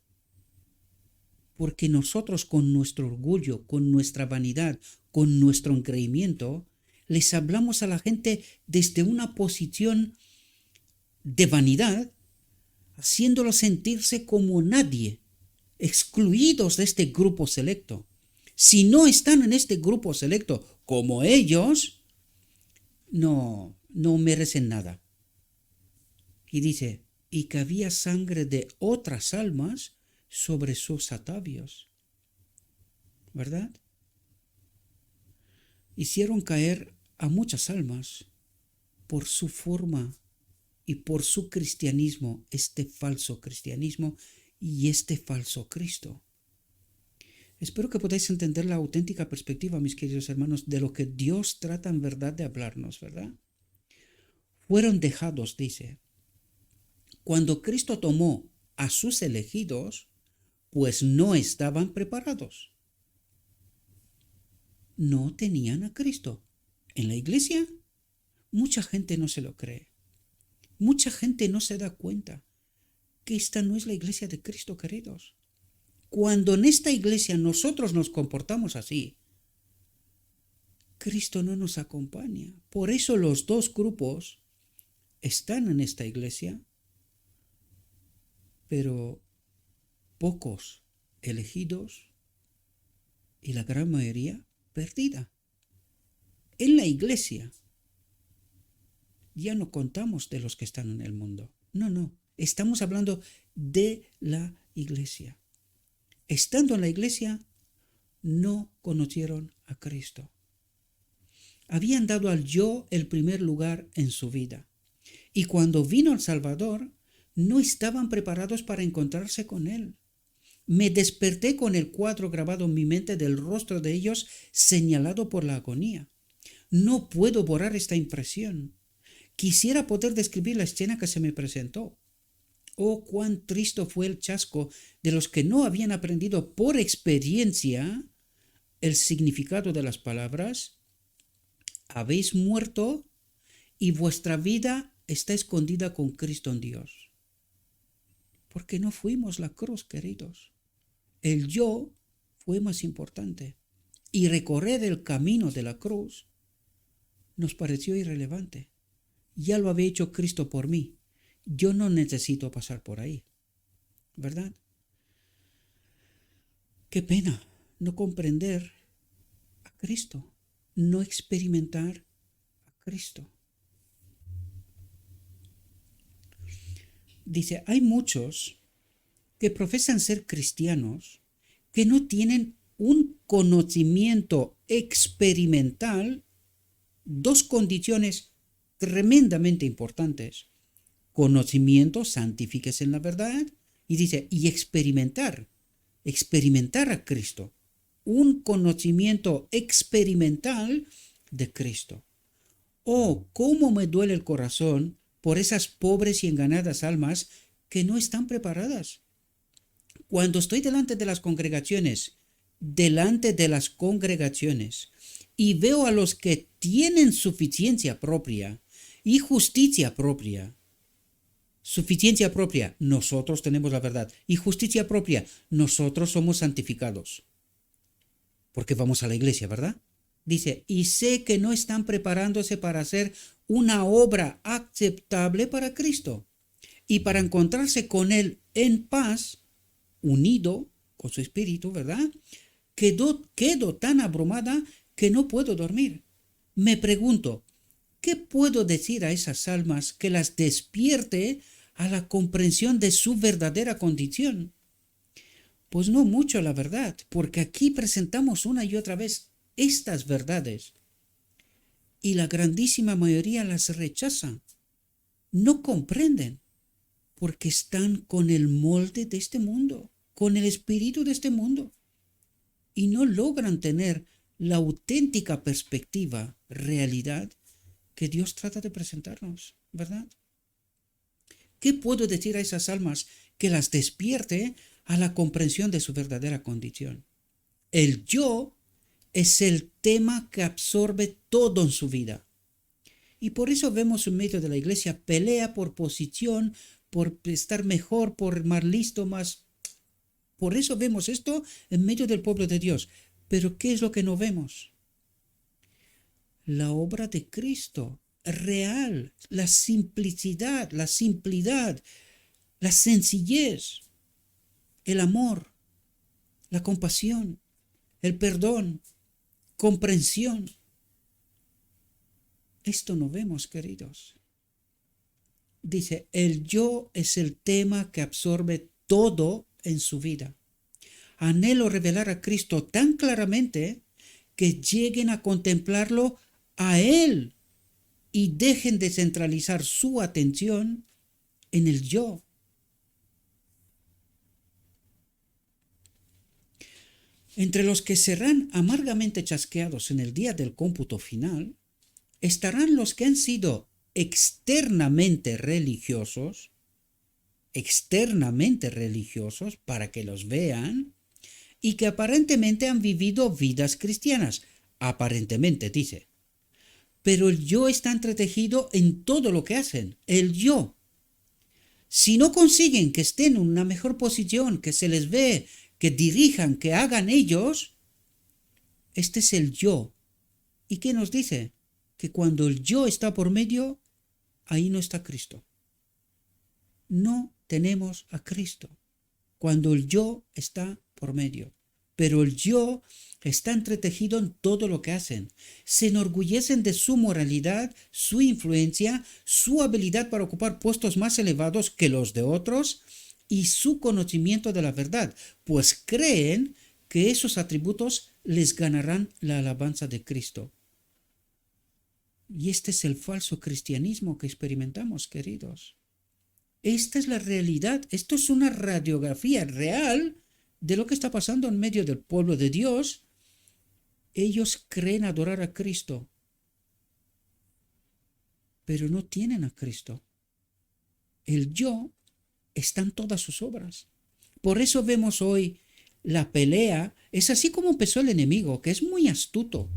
S1: Porque nosotros con nuestro orgullo, con nuestra vanidad, con nuestro engreimiento, les hablamos a la gente desde una posición de vanidad, haciéndolos sentirse como nadie, excluidos de este grupo selecto. Si no están en este grupo selecto como ellos, no merecen nada. Y dice, y que había sangre de otras almas sobre sus atavios, ¿verdad? Hicieron caer a muchas almas por su forma y por su cristianismo, este falso cristianismo y este falso Cristo. Espero que podáis entender la auténtica perspectiva, mis queridos hermanos, de lo que Dios trata en verdad de hablarnos, ¿verdad? Fueron dejados, dice, cuando Cristo tomó a sus elegidos, pues no estaban preparados. No tenían a Cristo. En la iglesia, mucha gente no se lo cree. Mucha gente no se da cuenta que esta no es la iglesia de Cristo, queridos. Cuando en esta iglesia nosotros nos comportamos así, Cristo no nos acompaña. Por eso los dos grupos están en esta iglesia, pero pocos elegidos y la gran mayoría perdida. En la iglesia ya no contamos de los que están en el mundo. No, estamos hablando de la iglesia. Estando en la iglesia, no conocieron a Cristo. Habían dado al yo el primer lugar en su vida. Y cuando vino el Salvador, no estaban preparados para encontrarse con Él. Me desperté con el cuadro grabado en mi mente del rostro de ellos señalado por la agonía. No puedo borrar esta impresión. Quisiera poder describir la escena que se me presentó. Oh, cuán triste fue el chasco de los que no habían aprendido por experiencia el significado de las palabras: habéis muerto y vuestra vida está escondida con Cristo en Dios. Porque no fuimos la cruz, queridos. El yo fue más importante. Y recorrer el camino de la cruz nos pareció irrelevante. Ya lo había hecho Cristo por mí. Yo no necesito pasar por ahí, ¿verdad? Qué pena no comprender a Cristo, no experimentar a Cristo. Dice, hay muchos que profesan ser cristianos que no tienen un conocimiento experimental, dos condiciones tremendamente importantes: conocimiento, santifíquese en la verdad, y dice, y experimentar a Cristo, un conocimiento experimental de Cristo. Oh, cómo me duele el corazón por esas pobres y enganadas almas que no están preparadas. Cuando estoy delante de las congregaciones, y veo a los que tienen suficiencia propia y justicia propia, nosotros tenemos la verdad, y justicia propia, nosotros somos santificados, porque vamos a la iglesia, ¿verdad? Dice, y sé que no están preparándose para hacer una obra aceptable para Cristo y para encontrarse con Él en paz, unido con su espíritu, ¿verdad? Quedo tan abrumada que no puedo dormir. Me pregunto, ¿qué puedo decir a esas almas que las despierte a la comprensión de su verdadera condición? Pues no mucho, la verdad, porque aquí presentamos una y otra vez estas verdades y la grandísima mayoría las rechazan. No comprenden porque están con el molde de este mundo, con el espíritu de este mundo, y no logran tener la auténtica perspectiva, realidad que Dios trata de presentarnos, ¿verdad? ¿Qué puedo decir a esas almas que las despierte a la comprensión de su verdadera condición? El yo es el tema que absorbe todo en su vida. Y por eso vemos en medio de la iglesia pelea por posición, por estar mejor, por más listo, más... Por eso vemos esto en medio del pueblo de Dios. Pero ¿qué es lo que no vemos? La obra de Cristo real, la simplicidad, la sencillez, el amor, la compasión, el perdón, comprensión. Esto no vemos, queridos. Dice, el yo es el tema que absorbe todo en su vida. Anhelo revelar a Cristo tan claramente que lleguen a contemplarlo a Él y dejen de centralizar su atención en el yo. Entre los que serán amargamente chasqueados en el día del cómputo final, estarán los que han sido externamente religiosos para que los vean, y que aparentemente han vivido vidas cristianas. Aparentemente, dice. Pero el yo está entretejido en todo lo que hacen. El yo. Si no consiguen que estén en una mejor posición, que se les ve, que dirijan, que hagan ellos, este es el yo. ¿Y qué nos dice? Que cuando el yo está por medio, ahí no está Cristo. No tenemos a Cristo cuando el yo está por medio. Pero el yo está entretejido en todo lo que hacen. Se enorgullecen de su moralidad, su influencia, su habilidad para ocupar puestos más elevados que los de otros y su conocimiento de la verdad, pues creen que esos atributos les ganarán la alabanza de Cristo. Y este es el falso cristianismo que experimentamos, queridos. Esta es la realidad. Esto es una radiografía real de lo que está pasando en medio del pueblo de Dios. Ellos creen adorar a Cristo, pero no tienen a Cristo. El yo está en todas sus obras. Por eso vemos hoy la pelea. Es así como empezó el enemigo, que es muy astuto.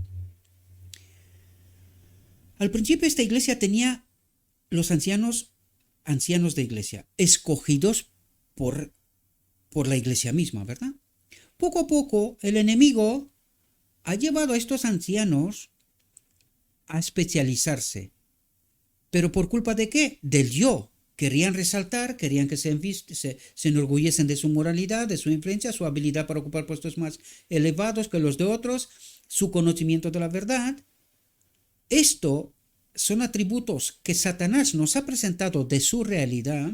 S1: Al principio esta iglesia tenía los ancianos de iglesia, escogidos por la iglesia misma, ¿verdad? Poco a poco el enemigo ha llevado a estos ancianos a especializarse. ¿Pero por culpa de qué? Del yo. Querían resaltar, querían que se enorgullecen de su moralidad, de su influencia, su habilidad para ocupar puestos más elevados que los de otros, su conocimiento de la verdad. Esto son atributos que Satanás nos ha presentado de su realidad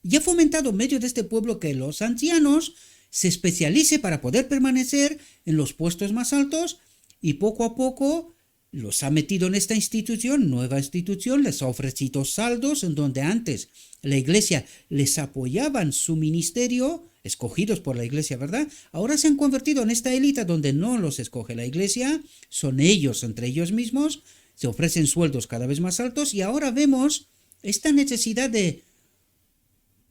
S1: y ha fomentado en medio de este pueblo que los ancianos se especialicen para poder permanecer en los puestos más altos, y poco a poco los ha metido en esta institución, nueva institución, les ha ofrecido saldos en donde antes la iglesia les apoyaba en su ministerio, escogidos por la iglesia, ¿verdad? Ahora se han convertido en esta élite donde no los escoge la iglesia, son ellos entre ellos mismos, se ofrecen sueldos cada vez más altos, y ahora vemos esta necesidad de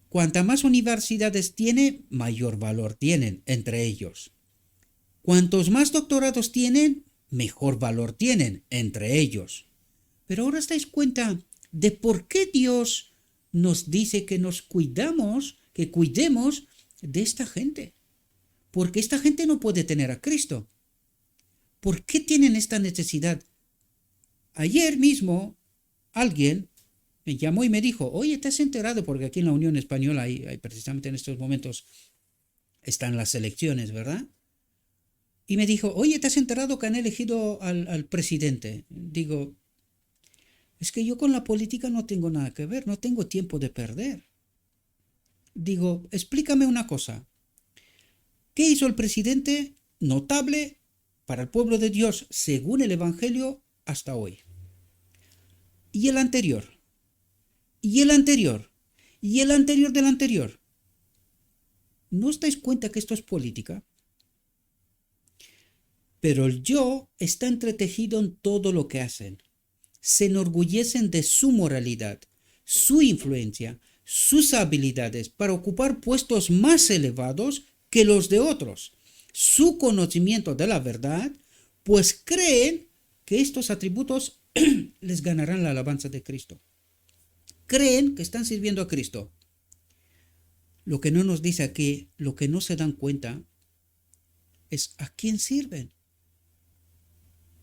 S1: cuanta más universidades tiene, mayor valor tienen entre ellos. Cuantos más doctorados tienen, mejor valor tienen entre ellos. Pero ahora os dais cuenta de por qué Dios nos dice que nos cuidemos de esta gente. Porque esta gente no puede tener a Cristo. ¿Por qué tienen esta necesidad? Ayer mismo alguien me llamó y me dijo, oye, ¿te has enterado? Porque aquí en la Unión Española hay precisamente en estos momentos están las elecciones, ¿verdad? Y me dijo, oye, ¿te has enterado que han elegido al presidente? Digo, es que yo con la política no tengo nada que ver, no tengo tiempo de perder. Digo, explícame una cosa. ¿Qué hizo el presidente notable para el pueblo de Dios según el Evangelio hasta hoy? Y el anterior. Y el anterior. Y el anterior del anterior. ¿No os dais cuenta que esto es política? Pero el yo está entretejido en todo lo que hacen. Se enorgullecen de su moralidad, su influencia, sus habilidades para ocupar puestos más elevados que los de otros, su conocimiento de la verdad, pues creen que estos atributos les ganarán la alabanza de Cristo. Creen que están sirviendo a Cristo. Lo que no nos dice aquí, lo que no se dan cuenta, es a quién sirven.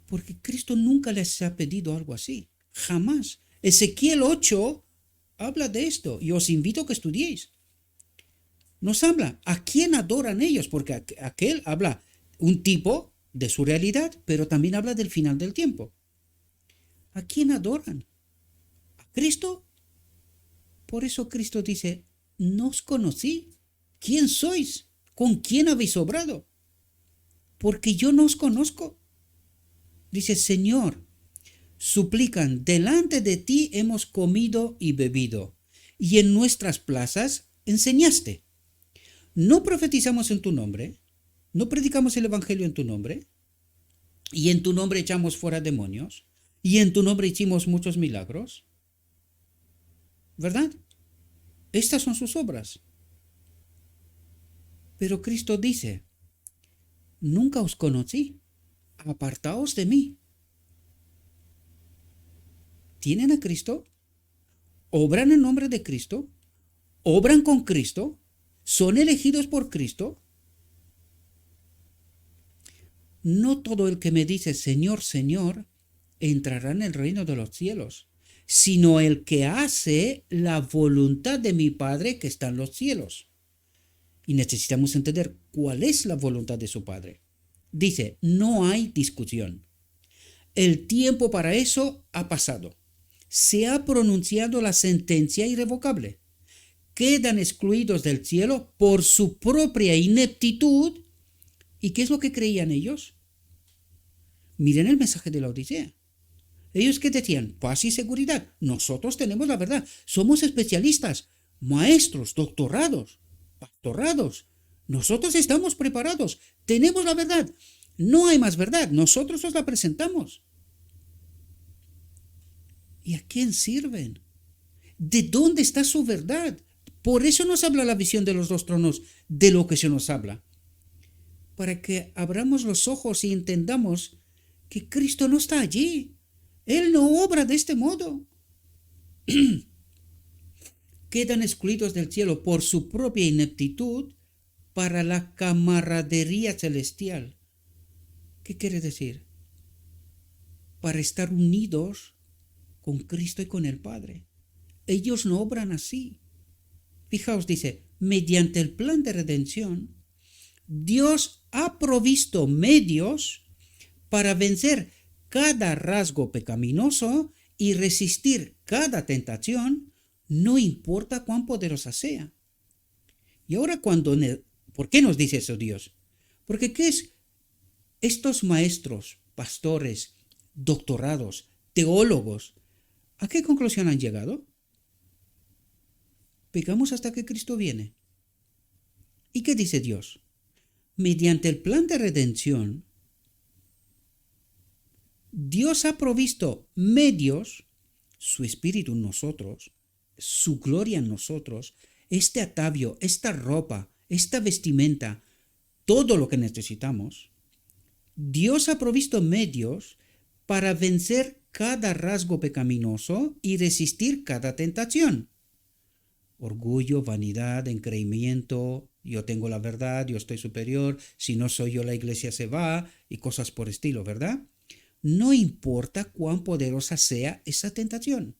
S1: Porque Cristo nunca les ha pedido algo así. Jamás. Ezequiel 8 habla de esto y os invito a que estudiéis. Nos habla a quién adoran ellos, porque aquel habla un tipo de su realidad, pero también habla del final del tiempo. ¿A quién adoran? ¿A Cristo? Por eso Cristo dice, no os conocí. ¿Quién sois? ¿Con quién habéis obrado? Porque yo no os conozco. Dice, Señor, suplican, delante de ti hemos comido y bebido, y en nuestras plazas enseñaste. ¿No profetizamos en tu nombre? ¿No predicamos el Evangelio en tu nombre? ¿Y en tu nombre echamos fuera demonios? ¿Y en tu nombre hicimos muchos milagros? ¿Verdad? Estas son sus obras. Pero Cristo dice, nunca os conocí. Apartaos de mí. ¿Tienen a Cristo? ¿Obran en nombre de Cristo? ¿Obran con Cristo? ¿Son elegidos por Cristo? No todo el que me dice Señor, Señor, entrará en el reino de los cielos, sino el que hace la voluntad de mi Padre que está en los cielos. Y necesitamos entender cuál es la voluntad de su Padre. Dice, no hay discusión. El tiempo para eso ha pasado. Se ha pronunciado la sentencia irrevocable. Quedan excluidos del cielo por su propia ineptitud. ¿Y qué es lo que creían ellos? Miren el mensaje de la Odisea. Ellos que decían, paz y seguridad, nosotros tenemos la verdad, somos especialistas, maestros, doctorados, pastorados, nosotros estamos preparados, tenemos la verdad, no hay más verdad, nosotros os la presentamos. ¿Y a quién sirven? ¿De dónde está su verdad? Por eso nos habla la visión de los dos tronos, de lo que se nos habla. Para que abramos los ojos y entendamos que Cristo no está allí. Él no obra de este modo. Quedan excluidos del cielo por su propia ineptitud para la camaradería celestial. ¿Qué quiere decir? Para estar unidos con Cristo y con el Padre. Ellos no obran así. Fijaos, dice, mediante el plan de redención, Dios ha provisto medios para vencer cada rasgo pecaminoso y resistir cada tentación, no importa cuán poderosa sea. Y ahora ¿por qué nos dice eso Dios? Porque ¿qué es? Estos maestros, pastores, doctorados, teólogos, ¿a qué conclusión han llegado? Pecamos hasta que Cristo viene. ¿Y qué dice Dios? Mediante el plan de redención, Dios ha provisto medios, su espíritu en nosotros, su gloria en nosotros, este atavio, esta ropa, esta vestimenta, todo lo que necesitamos. Dios ha provisto medios para vencer cada rasgo pecaminoso y resistir cada tentación. Orgullo, vanidad, engreimiento, yo tengo la verdad, yo estoy superior, si no soy yo la iglesia se va y cosas por estilo, ¿verdad? No importa cuán poderosa sea esa tentación.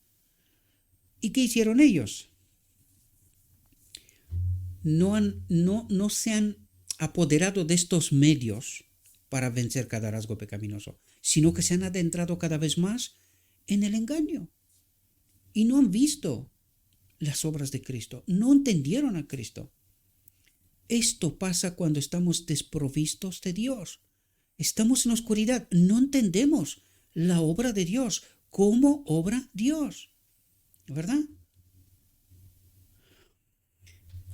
S1: ¿Y qué hicieron ellos? No se han apoderado de estos medios para vencer cada rasgo pecaminoso, sino que se han adentrado cada vez más en el engaño. Y no han visto las obras de Cristo, no entendieron a Cristo. Esto pasa cuando estamos desprovistos de Dios. Estamos en oscuridad, no entendemos la obra de Dios, cómo obra Dios, ¿verdad?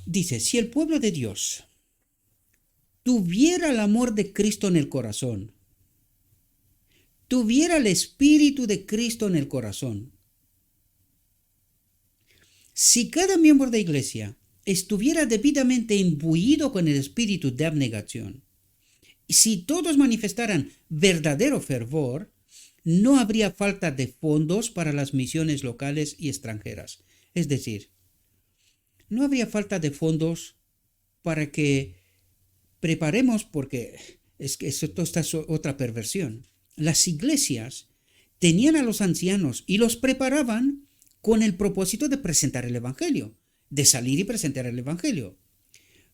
S1: Dice, si el pueblo de Dios tuviera el amor de Cristo en el corazón, tuviera el Espíritu de Cristo en el corazón, si cada miembro de iglesia estuviera debidamente imbuido con el espíritu de abnegación, si todos manifestaran verdadero fervor, no habría falta de fondos para las misiones locales y extranjeras. Es decir, no habría falta de fondos para que preparemos, porque es que esto está otra perversión. Las iglesias tenían a los ancianos y los preparaban con el propósito de presentar el Evangelio, de salir y presentar el Evangelio.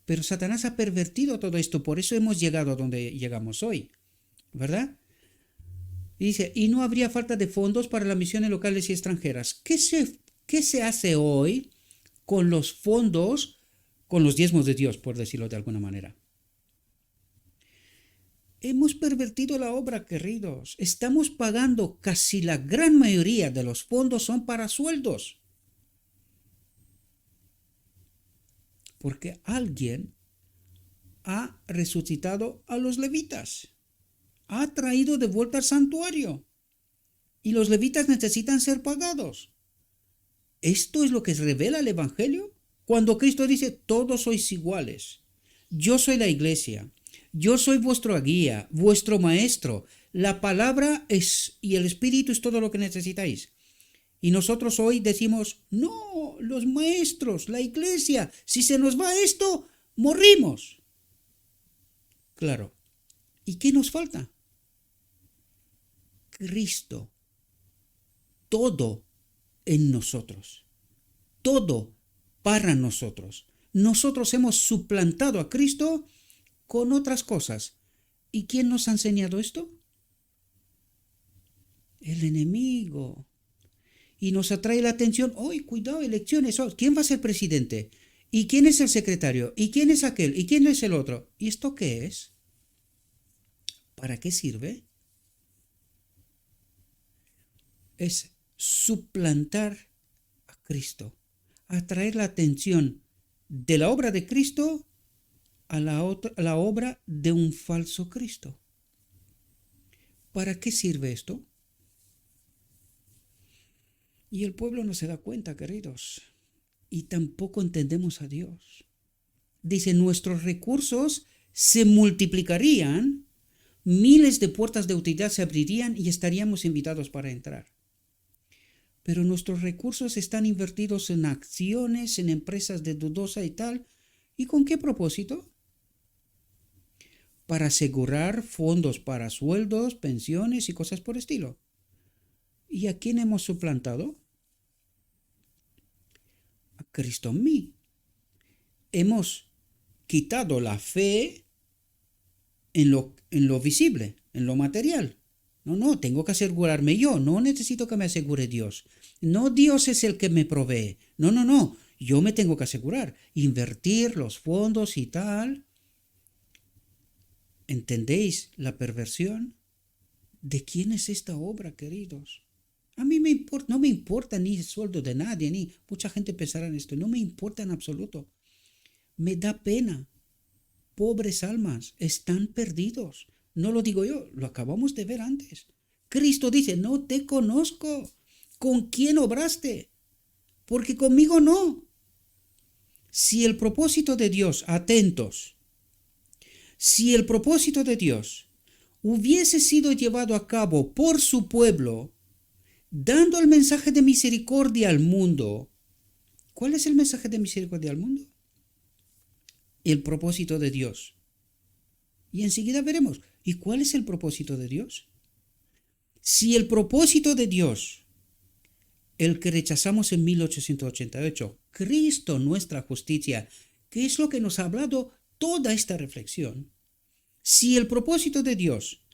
S1: Pero Satanás ha pervertido todo esto, por eso hemos llegado a donde llegamos hoy, ¿verdad? Y dice, y no habría falta de fondos para las misiones locales y extranjeras. ¿Qué se hace hoy con los fondos, con los diezmos de Dios, por decirlo de alguna manera? Hemos pervertido la obra, queridos. Estamos pagando, casi la gran mayoría de los fondos son para sueldos. Porque alguien ha resucitado a los levitas, ha traído de vuelta al santuario y los levitas necesitan ser pagados. ¿Esto es lo que revela el Evangelio? Cuando Cristo dice, todos sois iguales, yo soy la iglesia, yo soy vuestro guía, vuestro maestro, la palabra es y el Espíritu es todo lo que necesitáis. Y nosotros hoy decimos, no, los maestros, la iglesia, si se nos va esto, morimos. Claro. ¿Y qué nos falta? Cristo. Todo en nosotros. Todo para nosotros. Nosotros hemos suplantado a Cristo con otras cosas. ¿Y quién nos ha enseñado esto? El enemigo. Y nos atrae la atención, ¡ay, cuidado, elecciones! ¿Quién va a ser presidente? ¿Y quién es el secretario? ¿Y quién es aquel? ¿Y quién es el otro? ¿Y esto qué es? ¿Para qué sirve? es suplantar a Cristo, atraer la atención de la obra de Cristo a la obra de un falso Cristo. ¿Para qué sirve esto? Y el pueblo no se da cuenta, queridos, y tampoco entendemos a Dios. Dice, nuestros recursos se multiplicarían, miles de puertas de utilidad se abrirían y estaríamos invitados para entrar. Pero nuestros recursos están invertidos en acciones, en empresas de dudosa y tal. ¿Y con qué propósito? Para asegurar fondos para sueldos, pensiones y cosas por estilo. ¿Y a quién hemos suplantado? A Cristo en mí. Hemos quitado la fe en lo visible, en lo material. No, tengo que asegurarme yo, no necesito que me asegure Dios. No, Dios es el que me provee. No, yo me tengo que asegurar, invertir los fondos y tal. ¿Entendéis la perversión? ¿De quién es esta obra, queridos? A mí no me importa ni el sueldo de nadie, ni mucha gente pensará en esto, no me importa en absoluto. Me da pena. Pobres almas, están perdidos. No lo digo yo, lo acabamos de ver antes. Cristo dice, no te conozco. ¿Con quién obraste? Porque conmigo no. Si el propósito de Dios, atentos, si el propósito de Dios hubiese sido llevado a cabo por su pueblo, dando el mensaje de misericordia al mundo, ¿cuál es el mensaje de misericordia al mundo? El propósito de Dios. Y enseguida veremos, ¿y cuál es el propósito de Dios? Si el propósito de Dios, el que rechazamos en 1888, Cristo nuestra justicia, que es lo que nos ha hablado toda esta reflexión, si el propósito de Dios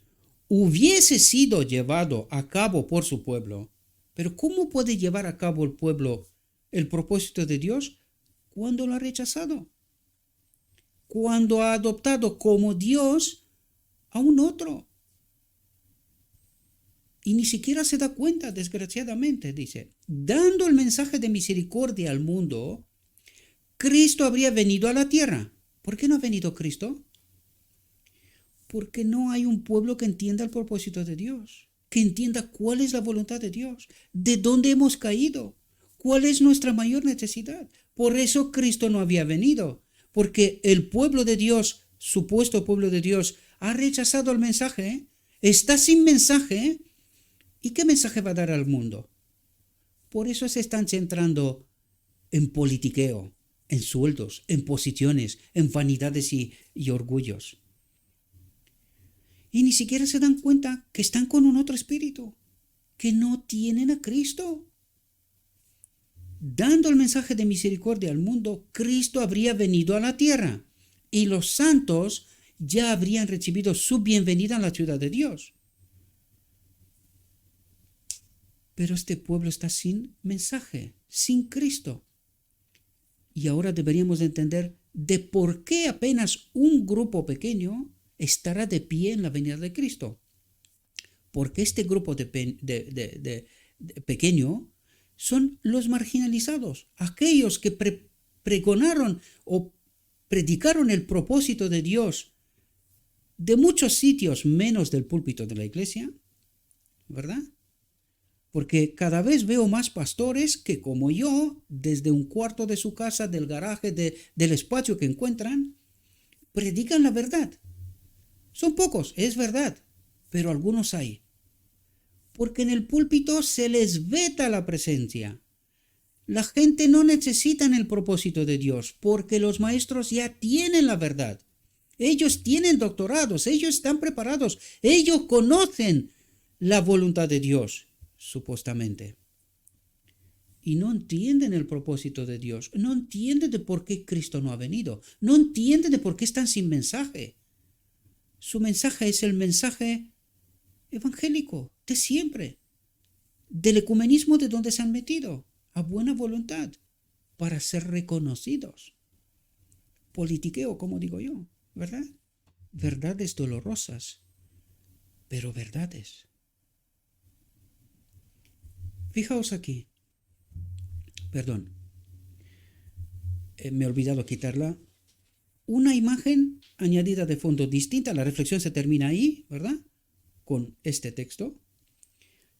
S1: hubiese sido llevado a cabo por su pueblo, pero ¿cómo puede llevar a cabo el pueblo el propósito de Dios cuando lo ha rechazado? Cuando ha adoptado como Dios a un otro. Y ni siquiera se da cuenta, desgraciadamente, dice, dando el mensaje de misericordia al mundo, Cristo habría venido a la tierra. ¿Por qué no ha venido Cristo? Porque no hay un pueblo que entienda el propósito de Dios, que entienda cuál es la voluntad de Dios, de dónde hemos caído, cuál es nuestra mayor necesidad. Por eso Cristo no había venido, porque el pueblo de Dios, supuesto pueblo de Dios, ha rechazado el mensaje, está sin mensaje. ¿Y qué mensaje va a dar al mundo? Por eso se están centrando en politiqueo, en sueldos, en posiciones, en vanidades y orgullos. Y ni siquiera se dan cuenta que están con un otro espíritu, que no tienen a Cristo. Dando el mensaje de misericordia al mundo, Cristo habría venido a la tierra y los santos ya habrían recibido su bienvenida en la ciudad de Dios. Pero este pueblo está sin mensaje, sin Cristo. Y ahora deberíamos de entender de por qué apenas un grupo pequeño estará de pie en la venida de Cristo. Porque este grupo pequeño son los marginalizados, aquellos que pregonaron o predicaron el propósito de Dios de muchos sitios menos del púlpito de la iglesia, ¿verdad? Porque cada vez veo más pastores que, como yo, desde un cuarto de su casa, del garaje, del espacio que encuentran, predican la verdad. Son pocos, es verdad, pero algunos hay. Porque en el púlpito se les veta la presencia. La gente no necesita el propósito de Dios, porque los maestros ya tienen la verdad. Ellos tienen doctorados, ellos están preparados, ellos conocen la voluntad de Dios, supuestamente. Y no entienden el propósito de Dios, no entienden de por qué Cristo no ha venido, no entienden de por qué están sin mensaje. Su mensaje es el mensaje evangélico de siempre, del ecumenismo de donde se han metido, a buena voluntad, para ser reconocidos. Politiqueo, como digo yo, ¿verdad? Verdades dolorosas, pero verdades. Fijaos aquí, perdón, me he olvidado quitarla. Una imagen añadida de fondo distinta, la reflexión se termina ahí, ¿verdad? Con este texto.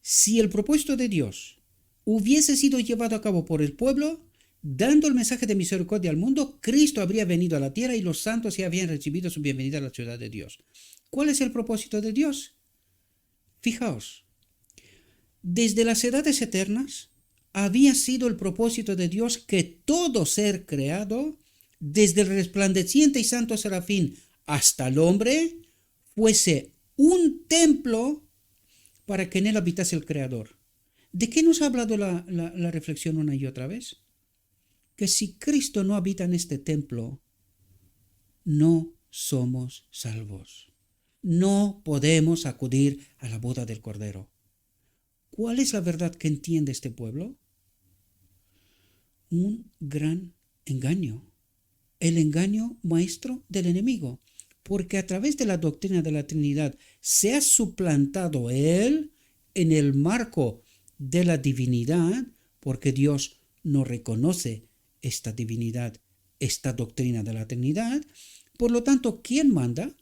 S1: Si el propósito de Dios hubiese sido llevado a cabo por el pueblo, dando el mensaje de misericordia al mundo, Cristo habría venido a la tierra y los santos ya habían recibido su bienvenida a la ciudad de Dios. ¿Cuál es el propósito de Dios? Fijaos, desde las edades eternas había sido el propósito de Dios que todo ser creado, desde el resplandeciente y santo serafín hasta el hombre, fuese un templo para que en él habitase el Creador. ¿De qué nos ha hablado la reflexión una y otra vez? Que si Cristo no habita en este templo, no somos salvos. No podemos acudir a la boda del Cordero. ¿Cuál es la verdad que entiende este pueblo? Un gran engaño. El engaño maestro del enemigo. Porque a través de la doctrina de la Trinidad se ha suplantado él en el marco de la divinidad, porque Dios no reconoce esta divinidad, esta doctrina de la Trinidad. Por lo tanto, ¿quién manda?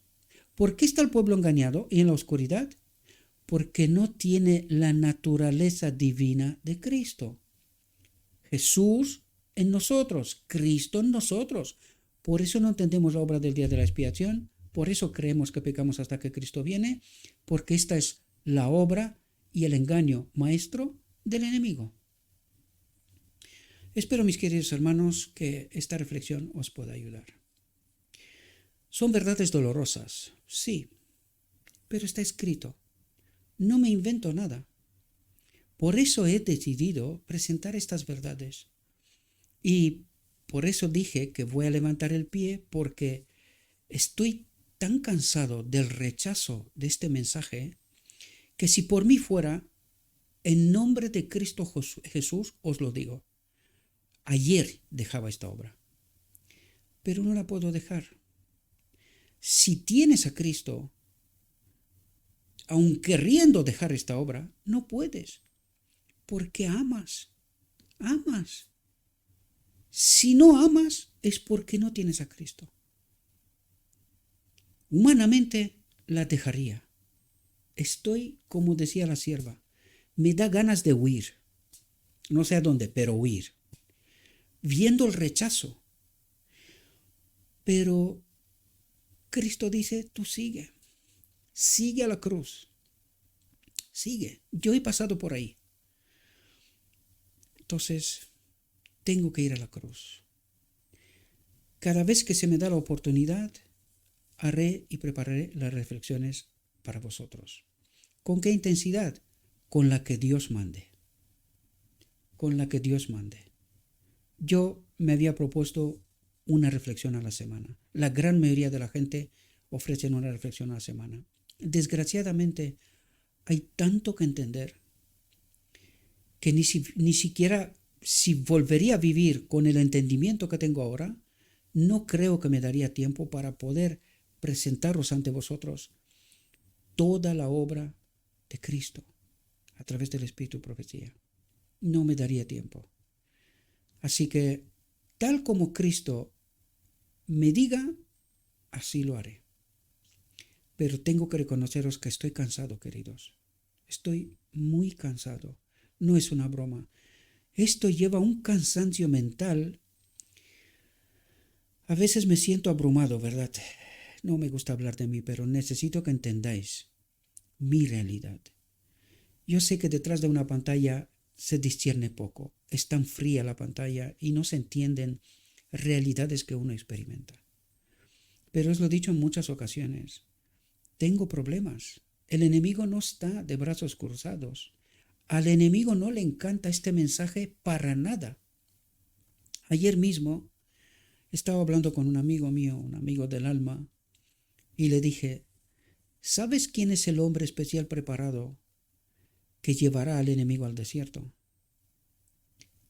S1: ¿Por qué está el pueblo engañado y en la oscuridad? Porque no tiene la naturaleza divina de Cristo. Jesús en nosotros, Cristo en nosotros. Por eso no entendemos la obra del día de la expiación, por eso creemos que pecamos hasta que Cristo viene, porque esta es la obra y el engaño maestro del enemigo. Espero, mis queridos hermanos, que esta reflexión os pueda ayudar. Son verdades dolorosas, sí, pero está escrito. No me invento nada. Por eso he decidido presentar estas verdades. Y por eso dije que voy a levantar el pie, porque estoy tan cansado del rechazo de este mensaje que si por mí fuera, en nombre de Cristo Jesús os lo digo. Ayer dejaba esta obra, pero no la puedo dejar. Si tienes a Cristo, aun queriendo dejar esta obra, no puedes, porque amas. Si no amas, es porque no tienes a Cristo. Humanamente la dejaría. Estoy, como decía la sierva, me da ganas de huir. No sé a dónde, pero huir. Viendo el rechazo. Pero Cristo dice, tú sigue. Sigue a la cruz. Sigue. Yo he pasado por ahí. Entonces, tengo que ir a la cruz. Cada vez que se me da la oportunidad, haré y prepararé las reflexiones para vosotros. ¿Con qué intensidad? Con la que Dios mande. Con la que Dios mande. Yo me había propuesto una reflexión a la semana. La gran mayoría de la gente ofrecen una reflexión a la semana. Desgraciadamente, hay tanto que entender que ni siquiera si volvería a vivir con el entendimiento que tengo ahora, no creo que me daría tiempo para poder presentaros ante vosotros toda la obra de Cristo a través del Espíritu y profecía. No me daría tiempo. Así que, tal como Cristo me diga, así lo haré. Pero tengo que reconoceros que estoy cansado, queridos. Estoy muy cansado. No es una broma. Esto lleva un cansancio mental. A veces me siento abrumado, ¿verdad? No me gusta hablar de mí, pero necesito que entendáis mi realidad. Yo sé que detrás de una pantalla se discierne poco. Es tan fría la pantalla y no se entienden realidades que uno experimenta. Pero os lo he dicho en muchas ocasiones. Tengo problemas. El enemigo no está de brazos cruzados. Al enemigo no le encanta este mensaje para nada. Ayer mismo estaba hablando con un amigo mío, un amigo del alma, y le dije, ¿sabes quién es el hombre especial preparado que llevará al enemigo al desierto?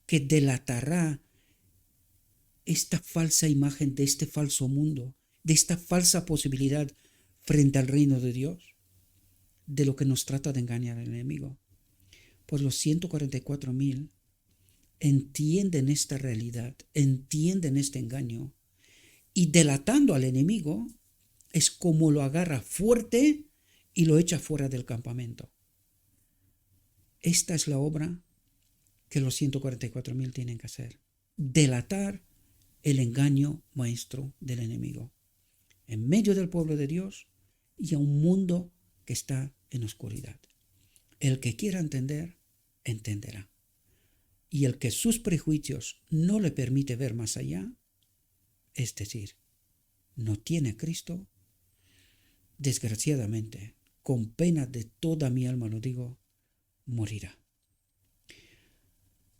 S1: Que delatará esta falsa imagen de este falso mundo, de esta falsa posibilidad frente al reino de Dios, de lo que nos trata de engañar al enemigo. pues los 144,000 entienden esta realidad, entienden este engaño, y delatando al enemigo es como lo agarra fuerte y lo echa fuera del campamento. Esta es la obra que los 144,000 tienen que hacer: delatar el engaño maestro del enemigo en medio del pueblo de Dios y a un mundo que está en oscuridad. El que quiera entender, entenderá. Y el que sus prejuicios no le permite ver más allá, es decir, no tiene a Cristo, desgraciadamente, con pena de toda mi alma lo digo, morirá.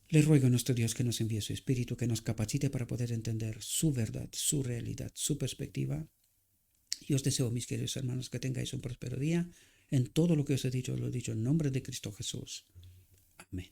S1: Le ruego a nuestro Dios que nos envíe su Espíritu, que nos capacite para poder entender su verdad, su realidad, su perspectiva. Y os deseo, mis queridos hermanos, que tengáis un próspero día. En todo lo que os he dicho, lo he dicho en nombre de Cristo Jesús. Amén.